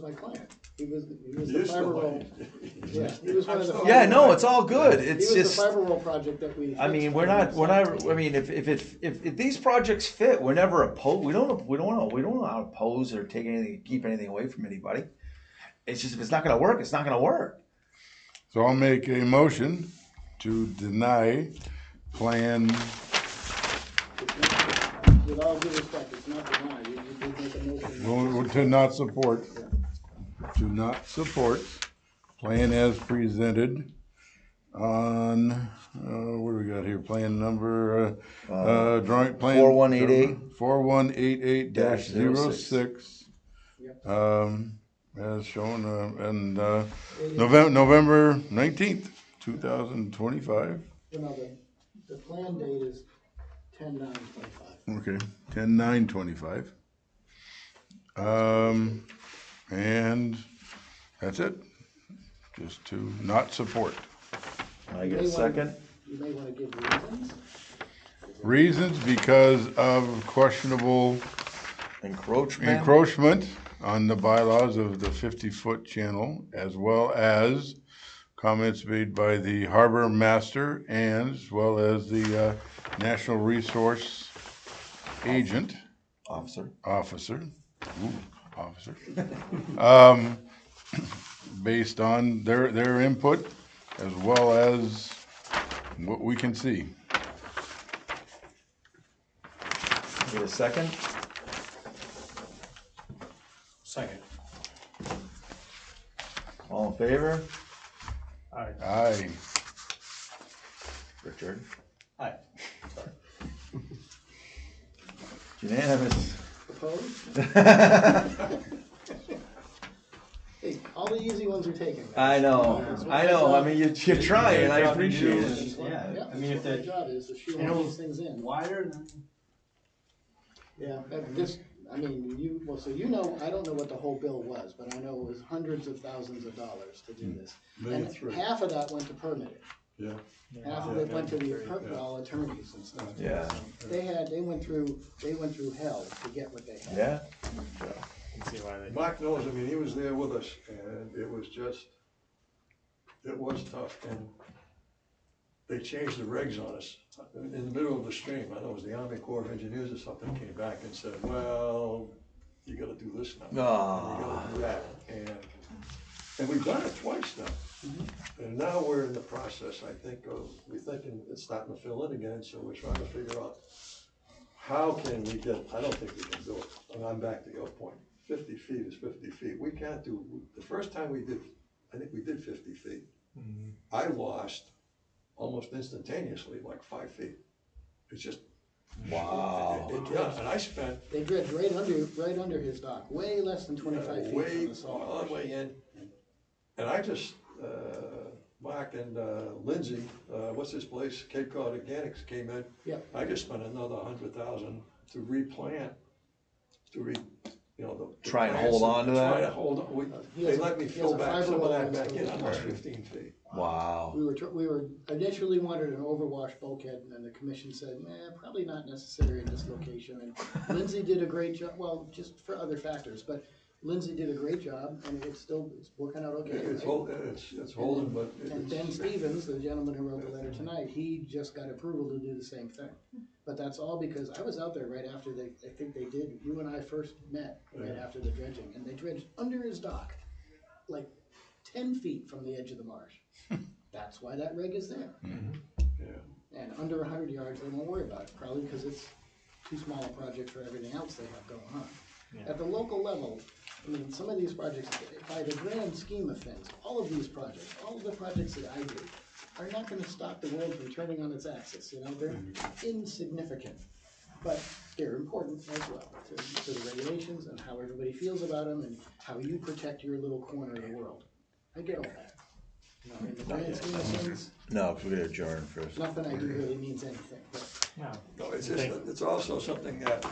my client. He was the Used to fiber roll. like- Yeah, he was one of the. Yeah, fiber no, roll- it's all good. He It's was just, the fiber roll project that we. I mean, fixed I mean, if these projects fit, we're never opposed. We don't want to oppose or take anything, keep anything away from anybody. It's just if it's not going to work, it's not going to work. So I'll make a motion to deny plan, With all due respect, it's not denied. You did make a motion. to not support plan as presented on, what do we got here? Plan number, drawing plan. 4188. 4188-06. As shown, and, November 19th, 2025. No, the plan date is 10/9/25. Okay, 10/9/25. And that's it. Just to not support. I get a second. You may wanna give reasons. Reasons because of questionable encroachment on the bylaws of the 50-foot channel, as well as comments made by the harbor master and as well as the National Resource Agent. Officer. Based on their input as well as what we can see. Get a second. Second. All in favor? Aye. Richard? Aye. Unanimous. Opposed? Hey, all the easy ones are taken. I know. I mean, you're trying. I appreciate it. Yeah, I mean, if the that, job is to shoot you all know, these things in. wider than. Yeah, I mean, so I don't know what the whole bill was, but I know it was hundreds of thousands of dollars to do this. And $1.3 million. half of that went to permitting. Yeah. Half of it went to the attorneys and stuff. Yeah. They went through hell to get what they had. Yeah. Can see why they. Mark knows, I mean, he was there with us, and it was tough, and they changed the regs on us in the middle of the stream. I know it was the Army Corps of Engineers or something came back and said, well, you gotta do this now. Ah. You gotta do that, and we've done it twice now. And now we're in the process, I think, we're thinking it's starting to fill in again, so we're trying to figure out how can we I don't think we can do it, and I'm back to your point. 50 feet is 50 feet. We can't do, the first time I think we did 50 feet. I lost almost instantaneously like 5 feet. It's just. Wow. Yeah, and I spent. They dredged right under his dock, way less than 25 feet from the salt. All the way in. And I just, Mark and Lindsay, what's his place, Cape Cod Organics came in. Yeah. I just spent another $100,000 to replant, Try and hold on to that? Try to hold on. They let me fill back some of that back in, almost 15 feet. Wow. We were initially wanted an overwash bulkhead, and then the commission said, probably not necessary in this location. And Lindsay did a great job, well, just for other factors, but Lindsay did a great job, and it's working out okay. It's holding, but And Ben Stevens, the gentleman who wrote the letter tonight, he just got approval to do the same thing. But that's all because I was out there right after I think they did, you and I first met right after the dredging, and they dredged under his dock, like 10 feet from the edge of the marsh. That's why that rig is there. Yeah. And under 100 yards, they won't worry about it, probably because it's too small a project for everything else they have going on. Yeah. At the local level, I mean, some of these projects, by the grand scheme of things, all of these projects, all of the projects that I do, are not gonna stop the world from turning on its axis, they're insignificant. But they're important as well, to the regulations and how everybody feels about them and how you protect your little corner of the world. I get all that. In the grand scheme of things, No, because we gotta adjourn first. nothing I do really means anything, but No. No, it's also something that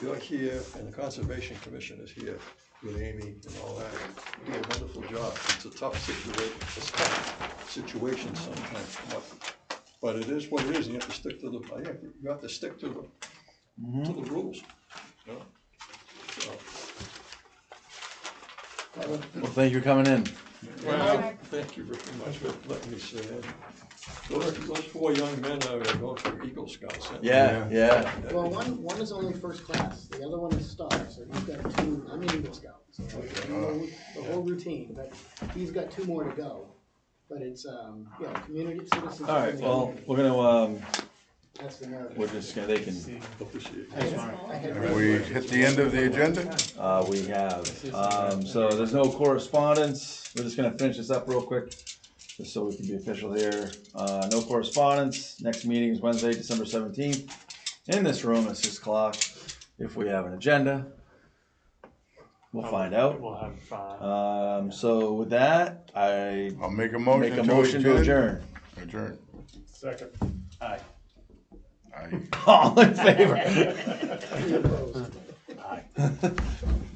you're here and the Conservation Commission is here with Amy and all that. You do a wonderful job. It's a tough situation sometimes, But it is what it is, you have to stick to the, you have to stick to the rules. You know? So, Well, thank you for coming in. well, thank you very much for letting me say that. Those 4 young men are going for Eagle Scouts. Yeah, yeah. Well, one is only first class, the other one is star, so he's got 2, I'm an Eagle Scout, so I know the whole routine, but he's got 2 more to go. But it's, yeah, community citizens. All right, well, we're gonna, That's the narrative. we're just gonna, they can, Have we hit the end of the agenda? we have, so there's no correspondence. We're just gonna finish this up real quick, just so we can be official here. No correspondence. Next meeting is Wednesday, December 17th, in this room at 6 o'clock. If we have an agenda, we'll find out. We'll have fun. So with that, I'll make a motion make a motion to adjourn. Adjourn. Second. Aye. Aye. All in favor?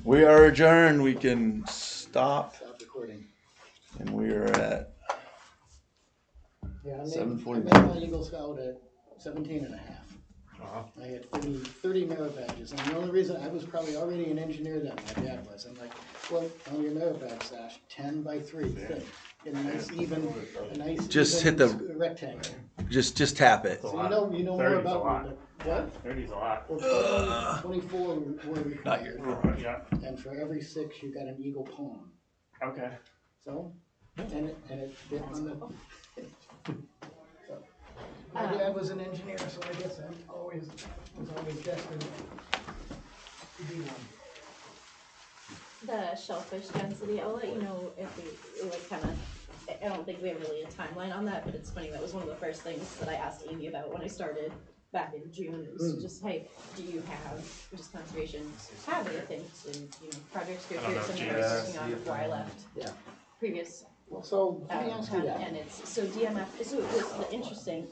We are adjourned. We can stop, Stop recording. and we are at Yeah, I made 7:49. my Eagle Scout at 17 and a half. I had 30 merit badges, and the only reason, I was probably already an engineer then, my dad was, I'm like, well, on your merit badge sash, 10 by 3 thick, in a nice even, Just hit the- rectangle. just tap it. So you know more 30's a about lot. me, but what? 30's a lot. Well, 24 were Not your- required, Yeah, and for every 6, you got an Eagle palm, okay. so, and it fit on the. So, my dad was an engineer, so I guess I was always destined to be one. The shellfish density, I'll let you know if we like kinda, I don't think we have really a timeline on that, but it's funny, that was one of the first things that I asked Amy about when I started back in June. It was just, hey, do you have, just conservation have anything to, projects go I don't through, know, something I was working on before I left Yeah. previous Well, so let me ask you town, that. and it's, so DMF, so it was the interesting,